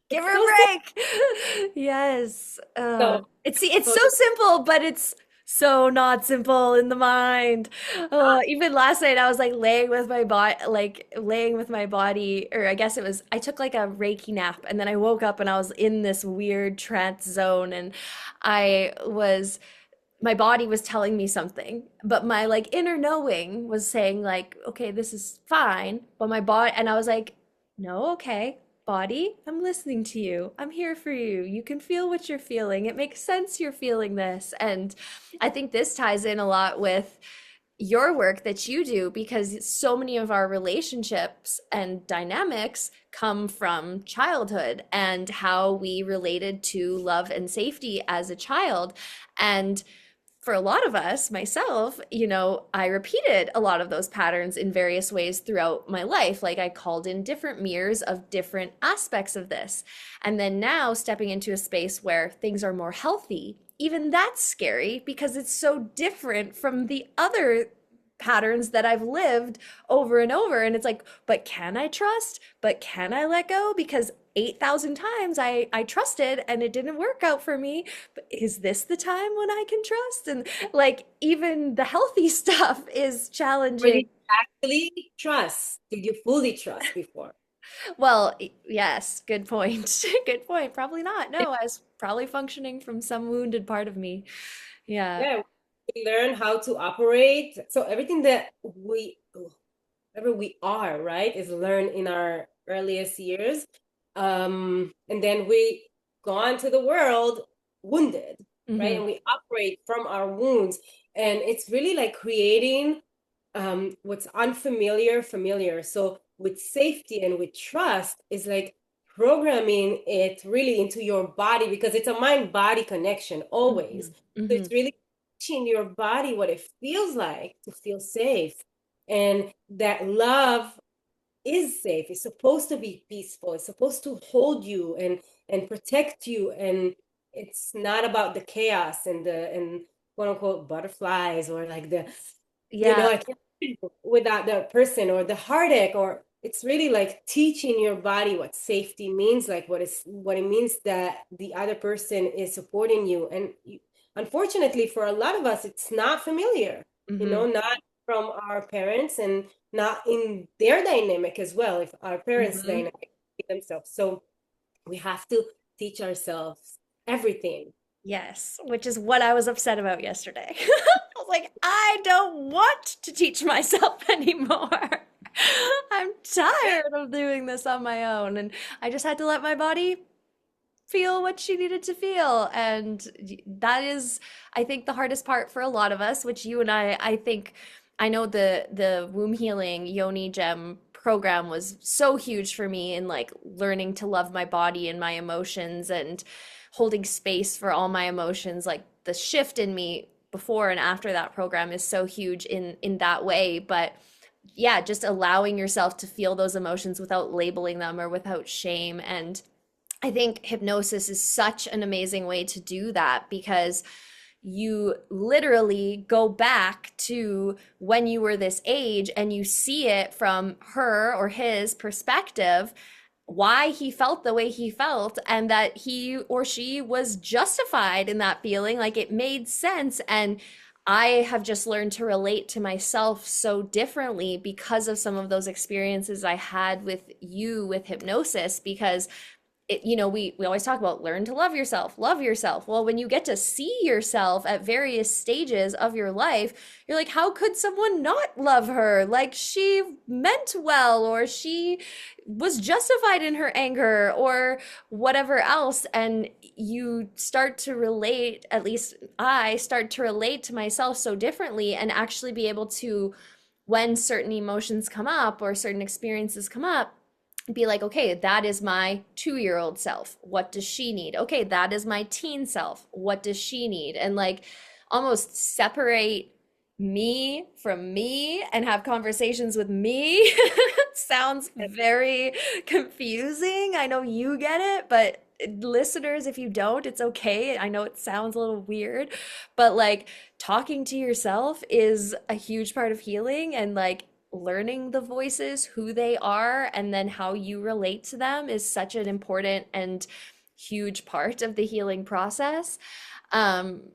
Give It's her a so simple. break. Yes. So, It's so so simple, but it's so not simple in the mind. Even last night I was like laying with my body, or I guess it was I took like a Reiki nap and then I woke up and I was in this weird trance zone and I was my body was telling me something, but my like inner knowing was saying like, okay, this is fine. But my body, and I was like, no, okay, body, I'm listening to you. I'm here for you. You can feel what you're feeling. It makes sense you're feeling this. And I think this ties in a lot with your work that you do because so many of our relationships and dynamics come from childhood and how we related to love and safety as a child. And for a lot of us, myself, I repeated a lot of those patterns in various ways throughout my life. Like I called in different mirrors of different aspects of this. And then now stepping into a space where things are more healthy, even that's scary because it's so different from the other patterns that I've lived over and over. And it's like, but can I trust? But can I let go? Because 8,000 times I trusted and it didn't work out for me. But is this the time when I can trust? And like even the healthy stuff is where challenging. did you actually trust? Did you fully trust before? Well, yes, good point. Good point. Probably not. No, I was probably functioning from some wounded part of me. Yeah. Yeah, we learn how to operate. So everything that whatever we are, right, is learned in our earliest years. And then we go on to the world wounded, right? Hmm. And we operate from our wounds. And it's really like creating what's unfamiliar, familiar. So with safety and with trust is like programming it really into your body because it's a mind-body connection Hmm. always. So Hmm. it's really teaching your body what it feels like to feel safe and that love is safe. It's supposed to be peaceful. It's supposed to hold you and protect you. And it's not about the chaos and the and quote unquote butterflies or like Yeah. I can't breathe without the person or the heartache or it's really like teaching your body what safety means, like what it means that the other person is supporting you. And unfortunately for a lot of us, it's not familiar, Hmm. not. from our parents and not in their dynamic as well, if our parents' Hmm. dynamic themselves. So we have to teach ourselves everything. Yes, which is what I was upset about yesterday. I was like, I don't want to teach myself anymore. I'm tired of doing this on my own. And I just had to let my body feel what she needed to feel. And that is, I think, the hardest part for a lot of us, which you and I think, I know the womb healing Yoni Gem program was so huge for me in like learning to love my body and my emotions and holding space for all my emotions. Like the shift in me before and after that program is so huge in that way. But yeah, just allowing yourself to feel those emotions without labeling them or without shame. And I think hypnosis is such an amazing way to do that because you literally go back to when you were this age and you see it from her or his perspective, why he felt the way he felt, and that he or she was justified in that feeling. Like it made sense. And I have just learned to relate to myself so differently because of some of those experiences I had with you with hypnosis. Because we always talk about learn to love yourself, love yourself. Well, when you get to see yourself at various stages of your life, you're like, how could someone not love her? Like she meant well, or she was justified in her anger, or whatever else. And you start to relate, at least I start to relate to myself so differently and actually be able to, when certain emotions come up or certain experiences come up, be like, okay, that is my 2 year old self. What does she need? Okay, that is my teen self. What does she need? And like almost separate me from me and have conversations with me. Sounds very confusing. I know you get it, but listeners, if you don't, it's okay. I know it sounds a little weird, but like talking to yourself is a huge part of healing. And like learning the voices, who they are, and then how you relate to them is such an important and huge part of the healing process.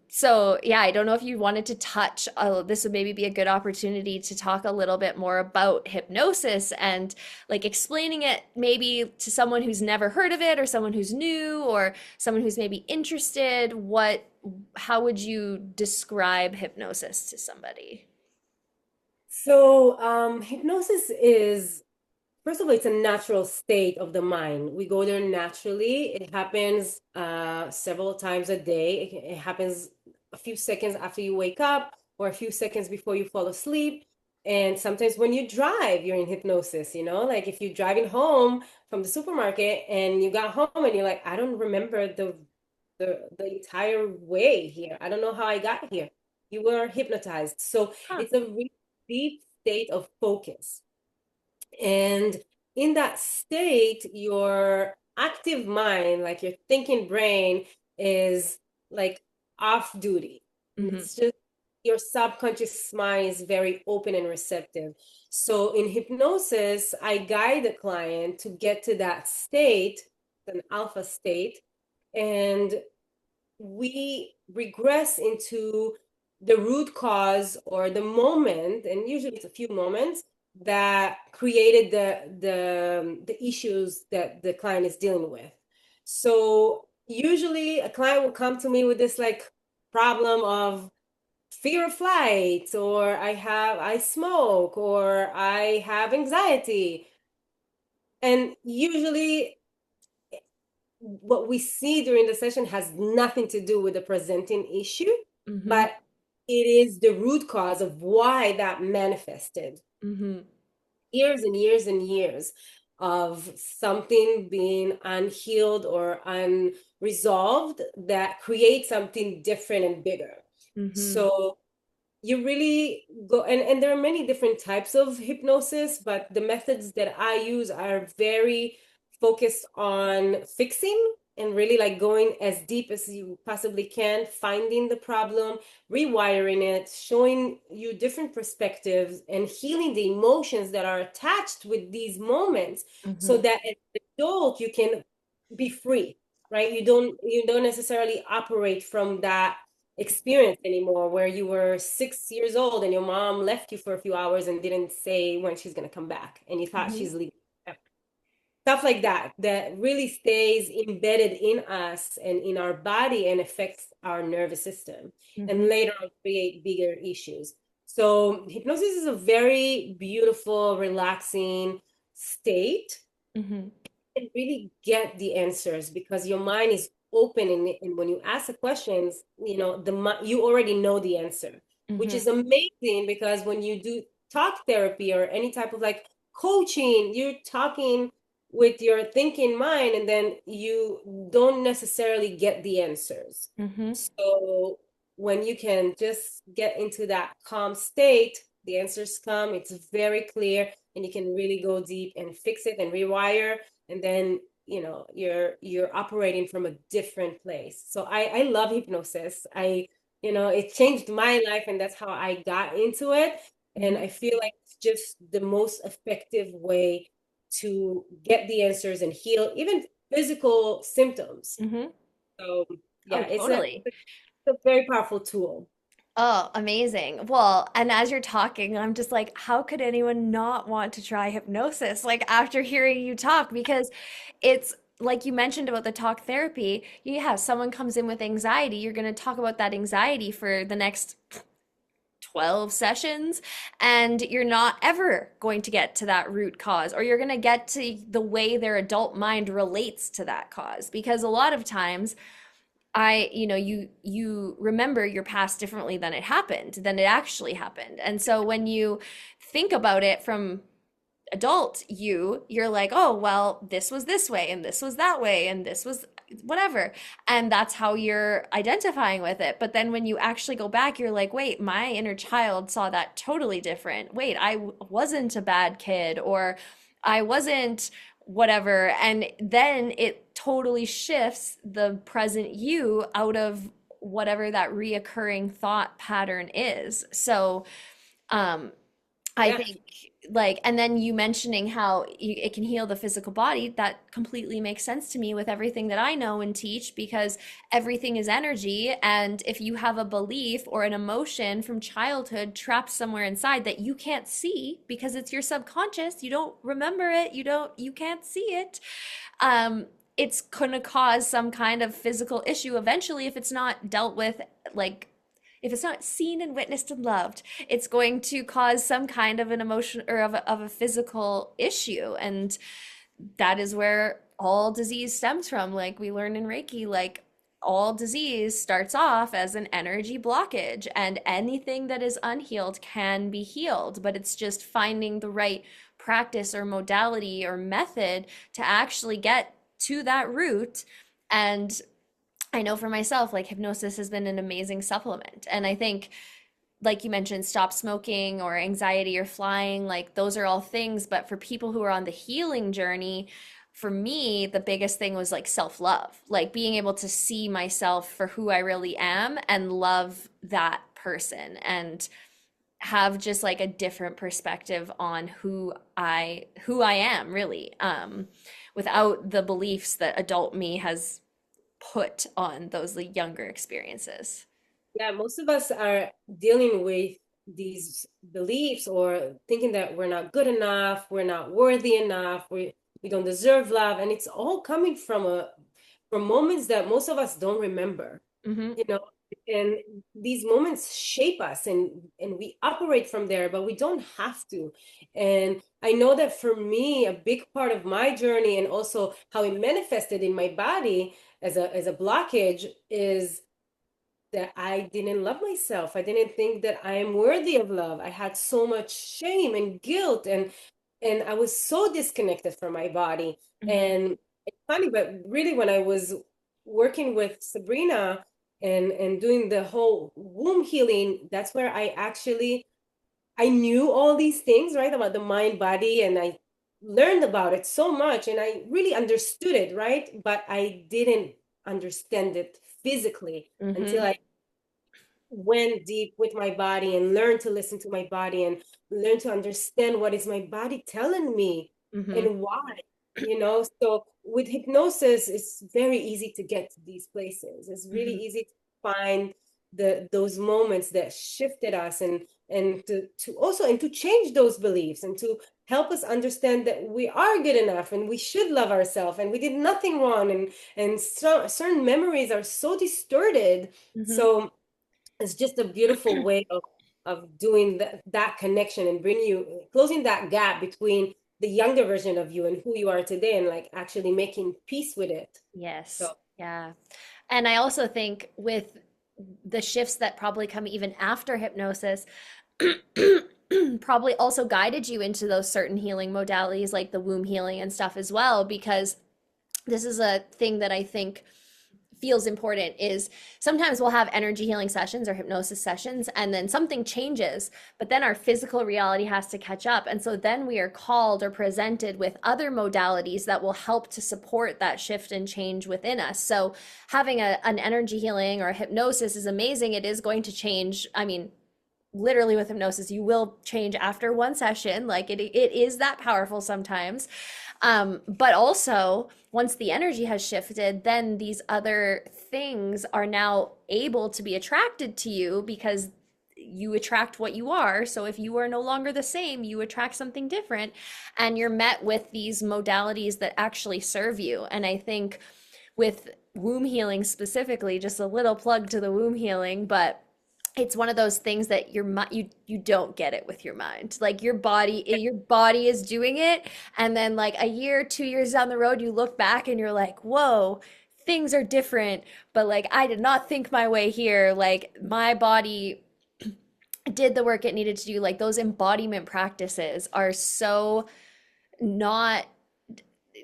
So yeah, I don't know if you wanted to touch, this would maybe be a good opportunity to talk a little bit more about hypnosis and like explaining it maybe to someone who's never heard of it, or someone who's new, or someone who's maybe interested. How would you describe hypnosis to somebody? So, hypnosis is, first of all, it's a natural state of the mind. We go there naturally. It happens several times a day. It happens a few seconds after you wake up or a few seconds before you fall asleep. And sometimes when you drive, you're in hypnosis, like if you're driving home from the supermarket and you got home and you're like, I don't remember the entire way here. I don't know how I got here. You were hypnotized. So Huh. it's a really deep state of focus. And in that state, your active mind, like your thinking brain, is like off duty. Hmm. It's just your subconscious mind is very open and receptive. So in hypnosis, I guide the client to get to that state, an alpha state, and we regress into the root cause or the moment, and usually it's a few moments that created the issues that the client is dealing with. So usually a client will come to me with this like problem of fear of flight, or I smoke, or I have anxiety. And usually what we see during the session has nothing to do with the presenting issue, Hmm. but it is the root cause of why that manifested. Hmm. Years and years and years of something being unhealed or unresolved that creates something different and bigger. Hmm. So you really go, and there are many different types of hypnosis, but the methods that I use are very focused on fixing and really like going as deep as you possibly can, finding the problem, rewiring it, showing you different perspectives, and healing the emotions that are attached with these moments so Hmm. that as an adult you can be free, right? You don't necessarily operate from that experience anymore, where you were 6 years old and your mom left you for a few hours and didn't say when she's going to come back, and you thought Mm-hmm. she's leaving. Stuff like that that really stays embedded in us and in our body and affects our nervous system, and Mm-hmm. later on create bigger issues. So hypnosis is a very beautiful, relaxing state, Mm-hmm. and really get the answers because your mind is open, and when you ask the questions, you already know the answer, which Mm-hmm. is amazing, because when you do talk therapy or any type of like coaching, you're talking with your thinking mind, and then you don't necessarily get the answers. Mm-hmm. So when you can just get into that calm state, the answers come, it's very clear, and you can really go deep and fix it and rewire, and then you're operating from a different place. So I love hypnosis. It changed my life, and that's how I got into it, and Mm-hmm. I feel like it's just the most effective way to get the answers and heal even physical symptoms. Mm-hmm. So Oh, yeah, totally. it's a very powerful tool. Oh, amazing. Well, and as you're talking, I'm just like, how could anyone not want to try hypnosis? Like after hearing you talk, because it's like you mentioned about the talk therapy. Yeah, someone comes in with anxiety, you're going to talk about that anxiety for the next 12 sessions, and you're not ever going to get to that root cause, or you're going to get to the way their adult mind relates to that cause. Because a lot of times, you remember your past differently than it actually happened. And so when you think about it from adult you're like, oh, well, this was this way and this was that way and this was whatever. And that's how you're identifying with it. But then when you actually go back, you're like, wait, my inner child saw that totally different. Wait, wasn't a bad kid, or I wasn't whatever. And then it totally shifts the present you out of whatever that reoccurring thought pattern is. So, um, I Yeah. think like, and then you mentioning how it can heal the physical body, that completely makes sense to me with everything that I know and teach, because everything is energy. And if you have a belief or an emotion from childhood trapped somewhere inside that you can't see because it's your subconscious, you don't remember it, you can't see it, it's going to cause some kind of physical issue eventually if it's not dealt with, like if it's not seen and witnessed and loved, it's going to cause some kind of an emotion or of a physical issue. And that is where all disease stems from. Like we learn in Reiki, like all disease starts off as an energy blockage, and anything that is unhealed can be healed, but it's just finding the right practice or modality or method to actually get to that root. And I know for myself, like hypnosis has been an amazing supplement. And I think, like you mentioned, stop smoking or anxiety or flying, like those are all things. But for people who are on the healing journey, for me, the biggest thing was like self-love, like being able to see myself for who I really am and love that person and have just like a different perspective on who I am really, without the beliefs that adult me has put on those younger experiences. Yeah, most of us are dealing with these beliefs, or thinking that we're not good enough, we're not worthy enough, we don't deserve love, and it's all coming from moments that most of us don't remember, Mm-hmm. you know, and these moments shape us, and we operate from there, but we don't have to. And I know that for me, a big part of my journey, and also how it manifested in my body as a blockage, is that I didn't love myself. I didn't think that I am worthy of love. I had so much shame and guilt, and I was so disconnected from my body. Mm-hmm. And it's funny, but really when I was working with Sabrina and doing the whole womb healing, that's where I knew all these things, right, about the mind body, and I learned about it so much, and I really understood it, right? But I didn't understand it physically until Mm-hmm. I went deep with my body and learned to listen to my body and learn to understand what is my body telling me Mm-hmm. and why. So with hypnosis, it's very easy to get to these places. It's really Mm-hmm. easy to find those moments that shifted us, and to also and to change those beliefs, and to help us understand that we are good enough and we should love ourselves and we did nothing wrong, and so, certain memories are so distorted. Hmm. So it's just a beautiful way of doing that connection, and bringing you closing that gap between the younger version of you and who you are today, and like actually making peace with it. Yes. So Yeah. And I also think with the shifts that probably come even after hypnosis, probably also guided you into those certain healing modalities like the womb healing and stuff as well, because this is a thing that I think feels important is sometimes we'll have energy healing sessions or hypnosis sessions and then something changes, but then our physical reality has to catch up, and so then we are called or presented with other modalities that will help to support that shift and change within us. So having an energy healing or hypnosis is amazing. It is going to change, I mean, literally with hypnosis you will change after one session, like it is that powerful sometimes. But also once the energy has shifted, then these other things are now able to be attracted to you because you attract what you are. So if you are no longer the same, you attract something different, and you're met with these modalities that actually serve you. And I think with womb healing specifically, just a little plug to the womb healing, but it's one of those things that you don't get it with your mind. Like your body is doing it, and then like a year, 2 years down the road, you look back and you're like, whoa, things are different. But like I did not think my way here. Like my body did the work it needed to do. Like those embodiment practices are so not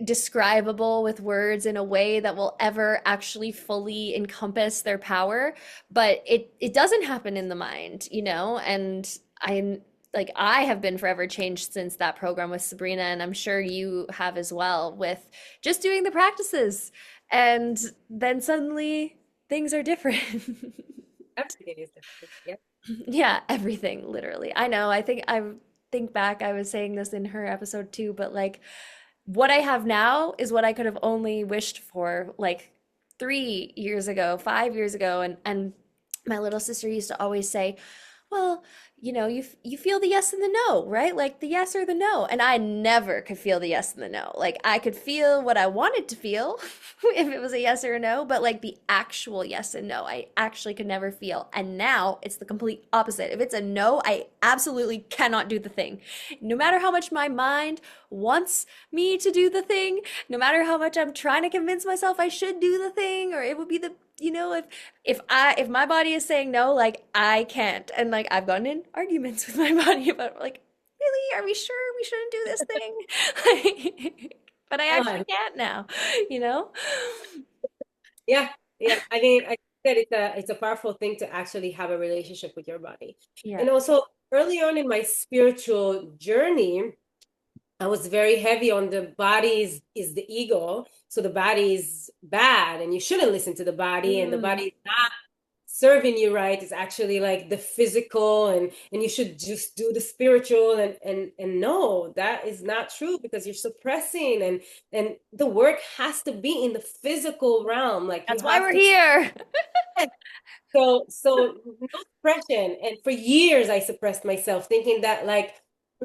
describable with words in a way that will ever actually fully encompass their power, but it doesn't happen in the mind, and I have been forever changed since that program with Sabrina, and I'm sure you have as well, with just doing the practices, and then suddenly things are different. everything is different. Yeah. Yeah, everything, literally. I know. I think back, I was saying this in her episode too, but like what I have now is what I could have only wished for like 3 years ago, 5 years ago. And my little sister used to always say, well, you feel the yes and the no, right? Like the yes or the no. And I never could feel the yes and the no. Like I could feel what I wanted to feel if it was a yes or a no, but like the actual yes and no, I actually could never feel. And now it's the complete opposite. If it's a no, I absolutely cannot do the thing. No matter how much my mind wants me to do the thing, no matter how much I'm trying to convince myself I should do the thing, or it would be the if my body is saying no, like I can't. And like I've gotten in arguments with my body about like, really, are we sure we shouldn't do this thing? But I actually On. can't now, you know? Yeah, yeah. I mean, I said it's a powerful thing to actually have a relationship with your body. Yeah. And also early on in my spiritual journey, I was very heavy on the body is the ego. So the body is bad and you shouldn't listen to the body, and the Mm, body is not serving you right. It's actually like the physical, and you should just do the spiritual, and no, that is not true, because you're suppressing, and the work has to be in the physical realm. Like you that's why have we're to. here. So no suppression. And for years I suppressed myself, thinking that like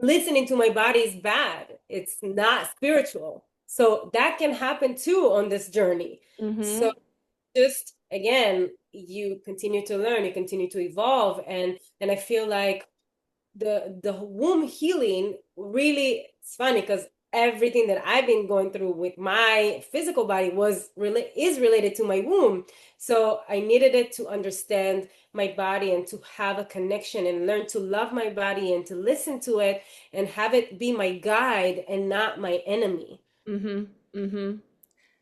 listening to my body is bad. It's not spiritual. So that can happen too on this journey. Mm-hmm. So just again, you continue to learn, you continue to evolve, and I feel like the womb healing really, it's funny because everything that I've been going through with my physical body is related to my womb. So I needed it to understand my body and to have a connection and learn to love my body and to listen to it and have it be my guide and not my enemy. Mm-hmm. Mm-hmm.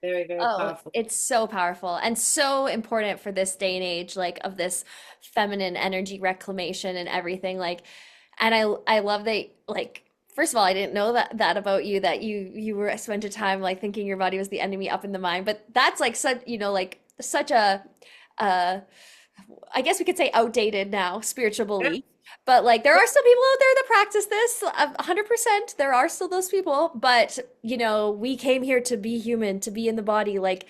Very, very Oh, powerful. it's so powerful and so important for this day and age, like of this feminine energy reclamation and everything. Like, and I love that, like, first of all, I didn't know that about you, that you were spent a time like thinking your body was the enemy up in the mind. But that's like such, like such a uh I guess we could say outdated now spiritual Yeah. belief. But like there are still people out there that practice this 100%. There are still those people, but we came here to be human, to be in the body. Like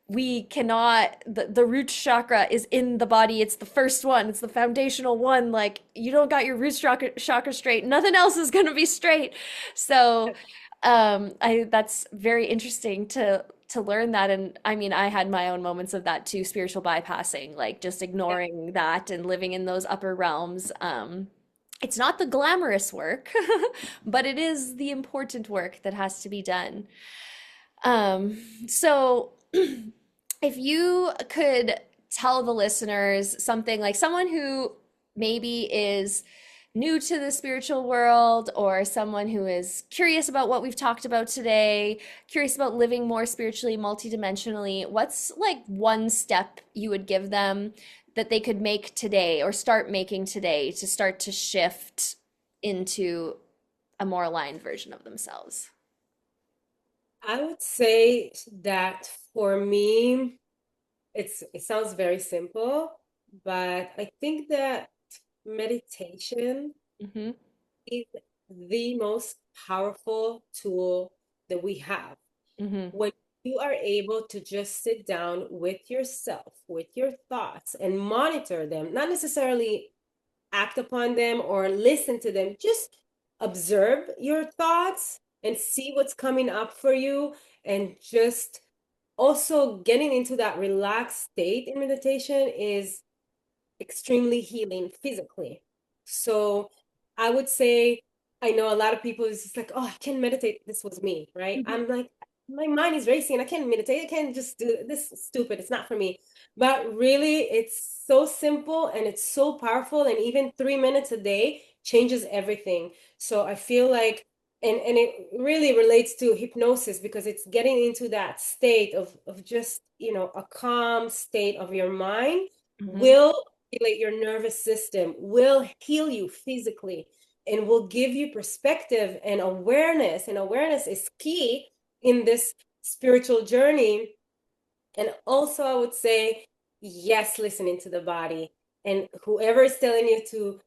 we cannot, the root chakra is in the body. It's the first one. It's the foundational one. Like you don't got your chakra straight, nothing else is going to be straight. So I that's very interesting to learn that. And I mean, I had my own moments of that too, spiritual bypassing, like just ignoring that and living in those upper realms. It's not the glamorous work, but it is the important work that has to be done. So if you could tell the listeners something, like someone who maybe is new to the spiritual world, or someone who is curious about what we've talked about today, curious about living more spiritually, multidimensionally, what's like one step you would give them that they could make today or start making today to start to shift into a more aligned version of themselves? I would say that for me, it sounds very simple, but I think that meditation Hmm. is the most powerful tool that we have. Hmm. When you are able to just sit down with yourself, with your thoughts, and monitor them, not necessarily act upon them or listen to them, just observe your thoughts and see what's coming up for you, and just also getting into that relaxed state in meditation is extremely healing physically. So I would say, I know a lot of people is just like, oh, I can't meditate. This was me, right? Hmm. I'm like, my mind is racing. I can't meditate. I can't just do this. Is stupid. It's not for me. But really, it's so simple and it's so powerful. And even 3 minutes a day changes everything. So I feel like, and it really relates to hypnosis because it's getting into that state of just, a calm state of your mind Hmm. will regulate your nervous system, will heal you physically, and will give you perspective and awareness. And awareness is key in this spiritual journey. And also, I would say, yes, listening to the body. And whoever is telling you to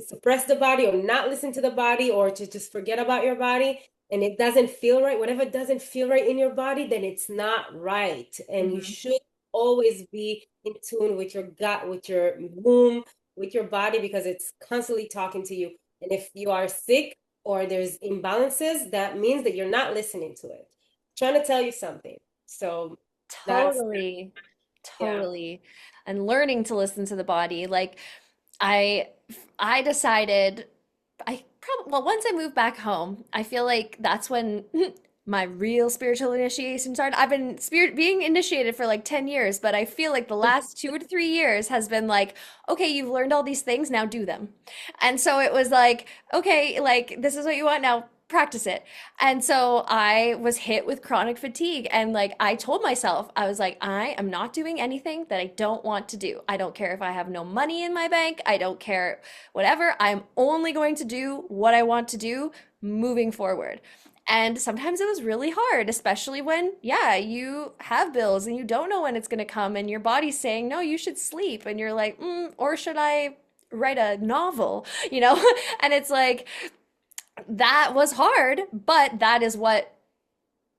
suppress the body or not listen to the body or to just forget about your body and it doesn't feel right, whatever doesn't feel right in your body, then it's not right. And you Hmm. should always be in tune with your gut, with your womb, with your body, because it's constantly talking to you. And if you are sick or there's imbalances, that means that you're not listening to it. Trying to tell you something. So that's, Totally. yeah. Totally. And learning to listen to the body. Like I I decided I probably, well, once I moved back home, I feel like that's when my real spiritual initiation started. I've been being initiated for like 10 years, but I feel like the last 2 to 3 years has been like, okay, you've learned all these things, now do them. And so it was like, okay, like this is what you want now. Practice it. And so I was hit with chronic fatigue. And like I told myself, I was like, I am not doing anything that I don't want to do. I don't care if I have no money in my bank. I don't care whatever. I'm only going to do what I want to do moving forward. And sometimes it was really hard, especially when, yeah, you have bills and you don't know when it's going to come, and your body's saying, no, you should sleep. And you're like, or should I write a novel? You know? And it's like, that was hard, but that is what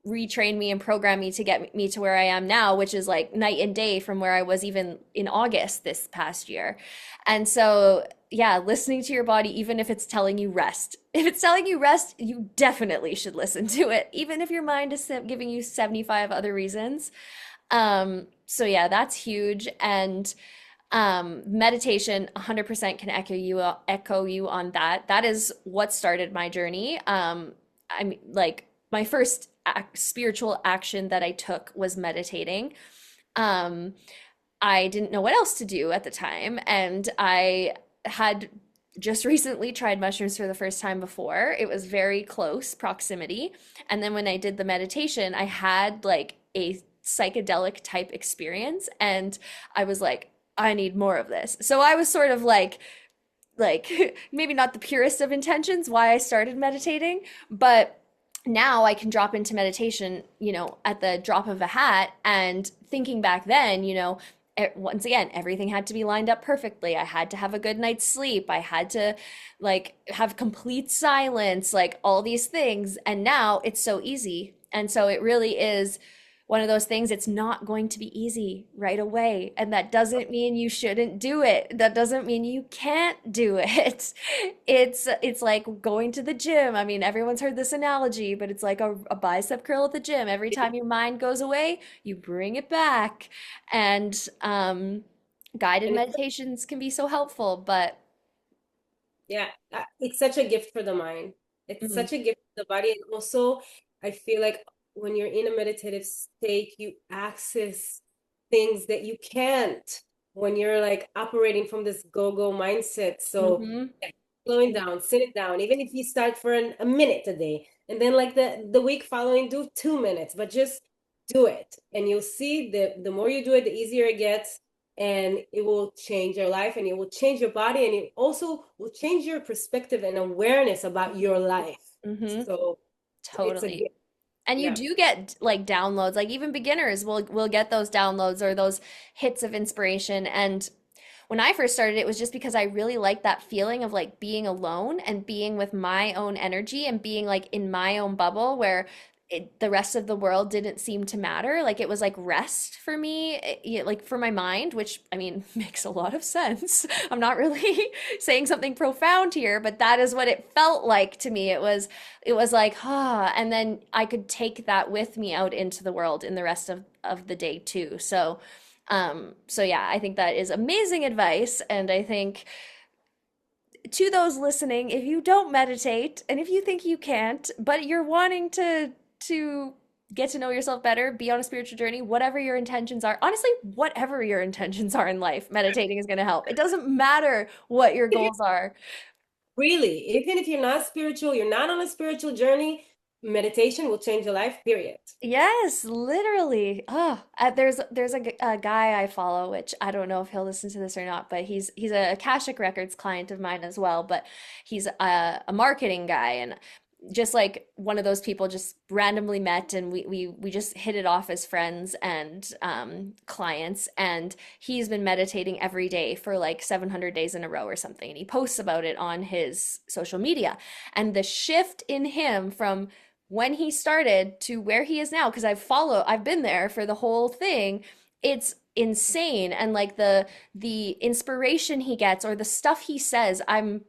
retrained me and programmed me to get me to where I am now, which is like night and day from where I was even in August this past year. And so, yeah, listening to your body, even if it's telling you rest. If it's telling you rest, you definitely should listen to it, even if your mind is giving you 75 other reasons. So yeah, that's huge. And meditation 100% can echo you on that. That is what started my journey. I'm like my first spiritual action that I took was meditating. Um, I didn't know what else to do at the time, and I had just recently tried mushrooms for the first time before. It was very close proximity. And then when I did the meditation, I had like a psychedelic type experience, and I was like, I need more of this. So I was sort of like maybe not the purest of intentions why I started meditating, but now I can drop into meditation, at the drop of a hat. And thinking back then, once again, everything had to be lined up perfectly. I had to have a good night's sleep. I had to like have complete silence, like all these things. And now it's so easy. And so it really is one of those things, it's not going to be easy right away. And that doesn't mean you shouldn't do it. That doesn't mean you can't do it. It's like going to the gym. I mean, everyone's heard this analogy, but it's like a bicep curl at the gym. Every time your mind goes away, you bring it back. And guided And meditations can be so helpful, but yeah, it's such a gift for the mind. It's mm, such a gift for the body. And also, I feel like when you're in a meditative state, you access things that you can't when you're like operating from this go-go mindset. So, mhm, yeah, slowing down, sitting down, even if you start for a minute a day, and then like the week following, do 2 minutes, but just do it. And you'll see the more you do it, the easier it gets, and it will change your life, and it will change your body, and it also will change your perspective and awareness about your life. mhm, So it's a totally. gift. And you Yeah. do get like downloads, like even beginners will get those downloads or those hits of inspiration. And when I first started, it was just because I really liked that feeling of like being alone and being with my own energy and being like in my own bubble where the rest of the world didn't seem to matter. Like it was like rest for me, like for my mind, which I mean makes a lot of sense. I'm not really saying something profound here, but that is what it felt like to me. It was like, and then I could take that with me out into the world in the rest of the day too. So yeah, I think that is amazing advice. And I think to those listening, if you don't meditate and if you think you can't, but you're wanting to get to know yourself better, be on a spiritual journey, whatever your intentions are, honestly, whatever your intentions are in life, meditating is going to help. It doesn't matter what your goals are. Really, even if you're not spiritual, you're not on a spiritual journey, meditation will change your life, period. Yes, literally. Oh, there's a guy I follow, which I don't know if he'll listen to this or not, but he's a Akashic Records client of mine as well. But he's a marketing guy, and just like one of those people, just randomly met, and we just hit it off as friends and clients. And he's been meditating every day for like 700 days in a row or something, and he posts about it on his social media. And the shift in him from when he started to where he is now, because I've been there for the whole thing. It's insane. And like the inspiration he gets or the stuff he says, I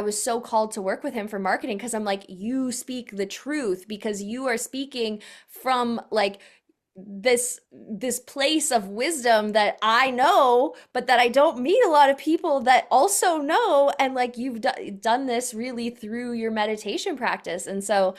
was so called to work with him for marketing because I'm like, you speak the truth because you are speaking from like this place of wisdom that I know, but that I don't meet a lot of people that also know. And like you've done this really through your meditation practice. And so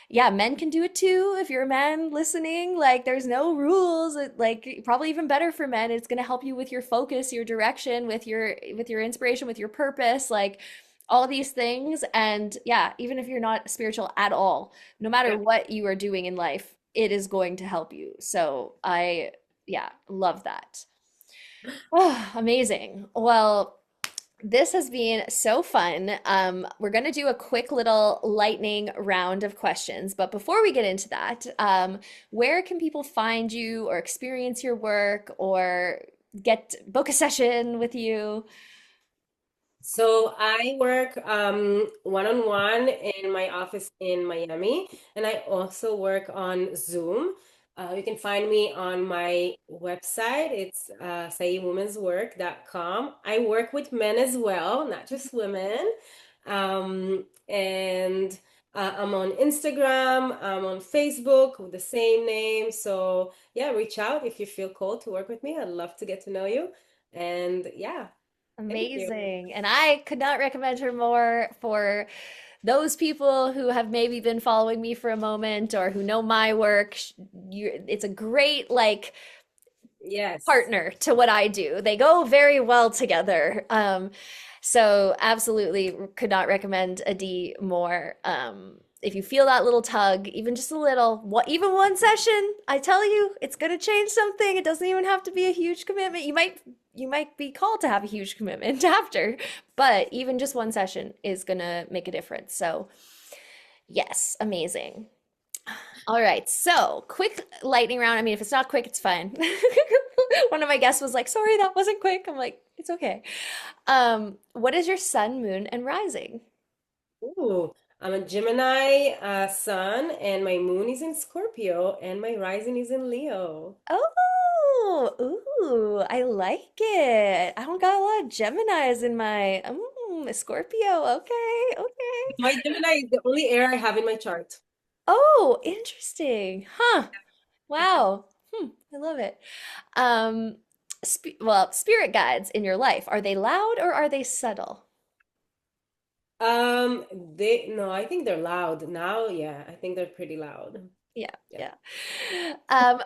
yeah, men can do it too. If you're a man listening, like there's no rules. Like probably even better for men. It's going to help you with your focus, your direction, with your inspiration, with your purpose, like all these things. And yeah, even if you're not spiritual at all, no matter Yeah. what you are doing in life, it is going to help you. So I yeah, love that. Oh, amazing. Well, this has been so fun. We're going to do a quick little lightning round of questions. But before we get into that, where can people find you or experience your work or book a session with you? So I work one-on-one in my office in Miami, and I also work on Zoom. You can find me on my website. It's saywomenswork.com. I work with men as well, not just women. And I'm on Instagram, I'm on Facebook with the same name. So yeah, reach out if you feel called to work with me. I'd love to get to know you. And yeah, thank you. Amazing. And I could not recommend her more for those people who have maybe been following me for a moment or who know my work. It's a great like Yes. partner to what I do. They go very well together. So absolutely could not recommend Adi more. If you feel that little tug, even just a little, even one session, I tell you, it's gonna change something. It doesn't even have to be a huge commitment. You might be called to have a huge commitment after, but even just one session is gonna make a difference. So yes, amazing. All right, so quick lightning round. I mean, if it's not quick, it's fine. One of my guests was like, "Sorry, that wasn't quick." I'm like, "It's okay." What is your sun, moon, and rising? Ooh. I'm a Gemini sun, and my moon is in Scorpio, and my rising is in Leo. Oh, ooh, I like it. I don't got a lot of Geminis in my Scorpio. Okay, okay. My Gemini is the only air I have in my chart. Oh, interesting. Huh. Wow. I love it. Spirit guides in your life, are they loud or are they subtle? They no, I think they're loud now. Yeah, I think they're pretty loud. Yeah, Yeah. yeah.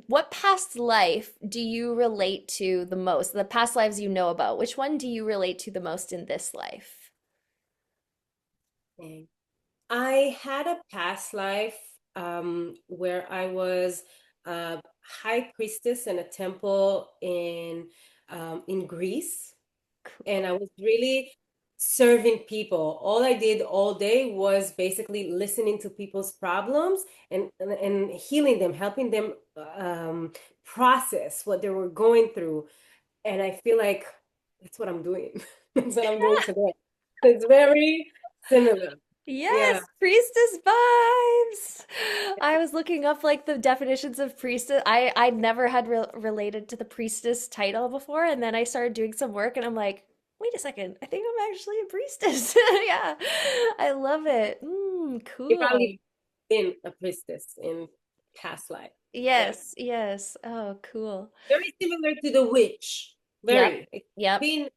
What past life do you relate to the most? The past lives you know about, which one do you relate to the most in this life? Okay. I had a past life where I was a high priestess in a temple in Greece, and I Cool. was really serving people. All I did all day was basically listening to people's problems and healing them, helping them process what they were going through. And I feel like that's what I'm doing. That's what I'm doing today. It's very similar. Yeah. Yes, priestess vibes. I was looking up like the definitions of priestess. I never had related to the priestess title before, and then I started doing some work, and I'm like, wait a second, I think I'm actually a priestess. Yeah, I love it. You Cool. probably been a priestess in past life. Yeah. Yes, yes. Oh, cool. Very similar to the witch. Yep, Very. It's yep. been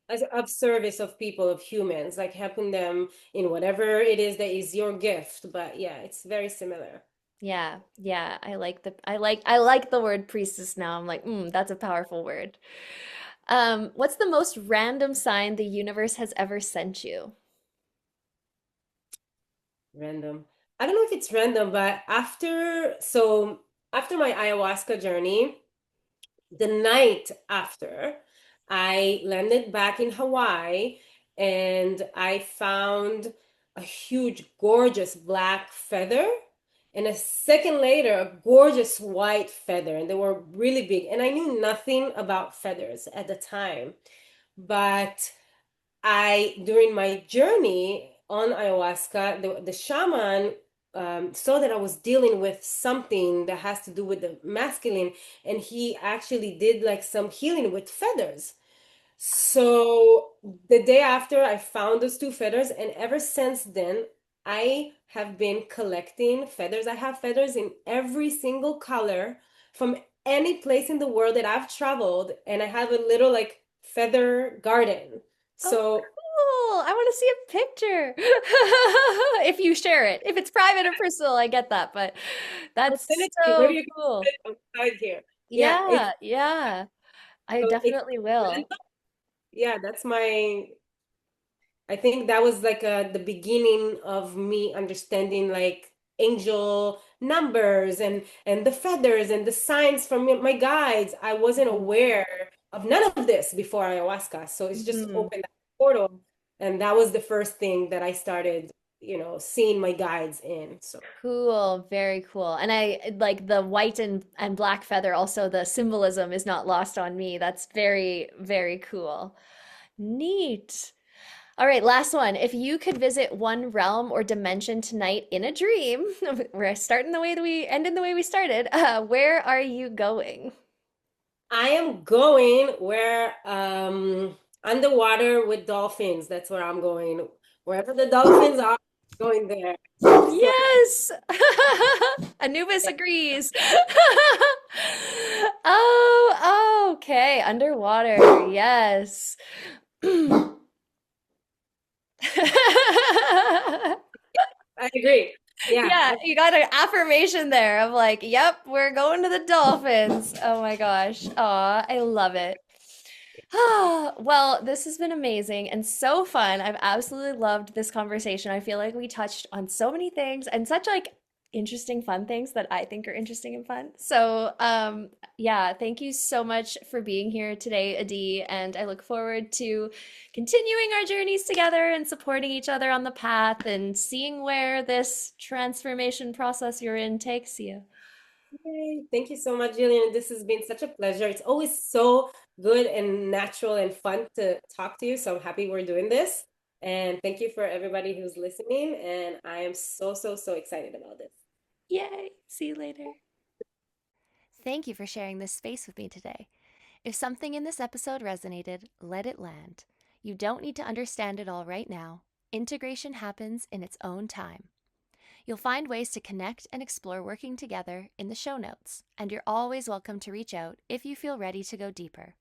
as of service of people, of humans, like helping them in whatever it is that is your gift. But yeah, it's very similar. Yeah, yeah. I like the word priestess now. I'm like, that's a powerful word. What's the most random sign the universe has ever sent you? Random. I don't know if it's random, but after my ayahuasca journey, the night after, I landed back in Hawaii and I found a huge, gorgeous black feather. And a second later, a gorgeous white feather. And they were really big. And I knew nothing about feathers at the time. But during my journey on ayahuasca, the shaman saw that I was dealing with something that has to do with the masculine, and he actually did like some healing with feathers. So the day after, I found those two feathers, and ever since then, I have been collecting feathers. I have feathers in every single color from any place in the world that I've traveled, and I have a little like feather garden. Oh, So cool. I want to see a picture. If you share it. If it's private or personal, I get that, but I'll send that's it to you. Maybe so you can put cool. it outside here. Yeah, it's Yeah, yeah. I so it's definitely will. yeah, that's my I think that was like the beginning of me understanding like angel numbers and the feathers and the signs from my guides. I wasn't aware of none of this before ayahuasca, so it's just Mhm. opened that portal, and that was the first thing that I started, seeing my guides in. So Cool, very cool. And I like the white and black feather, also the symbolism is not lost on me. That's very, very cool. Neat. All right, last one. If you could visit one realm or dimension tonight in a dream, we're starting the way that we ended the way we started. Where are you going? I am going where underwater with dolphins. That's where I'm going. Wherever the dolphins are, I'm going there. That's my Yes. Anubis yeah. agrees. Oh, okay. Underwater. Yes. I agree. Yeah, Yeah, you got an affirmation there of like, yep, we're going to the Dolphins. Oh my gosh. Aw, I love it. Well, this has been amazing and so fun. I've absolutely loved this conversation. I feel like we touched on so many things and such like interesting, fun things that I think are interesting and fun. So, yeah, thank you so much for being here today, Adi, and I look forward to continuing our journeys together and supporting each other on the path and seeing where this transformation process you're in takes you. Yay. Thank you so much, Jillian. This has been such a pleasure. It's always so good and natural and fun to talk to you. So I'm happy we're doing this. And thank you for everybody who's listening. And I am so, so, so excited about this. Yay! See you later. Thank you for sharing this space with me today. If something in this episode resonated, let it land. You don't need to understand it all right now. Integration happens in its own time. You'll find ways to connect and explore working together in the show notes, and you're always welcome to reach out if you feel ready to go deeper.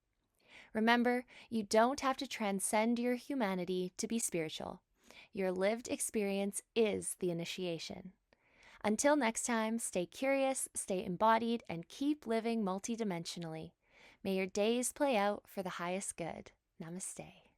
Remember, you don't have to transcend your humanity to be spiritual. Your lived experience is the initiation. Until next time, stay curious, stay embodied, and keep living multidimensionally. May your days play out for the highest good. Namaste.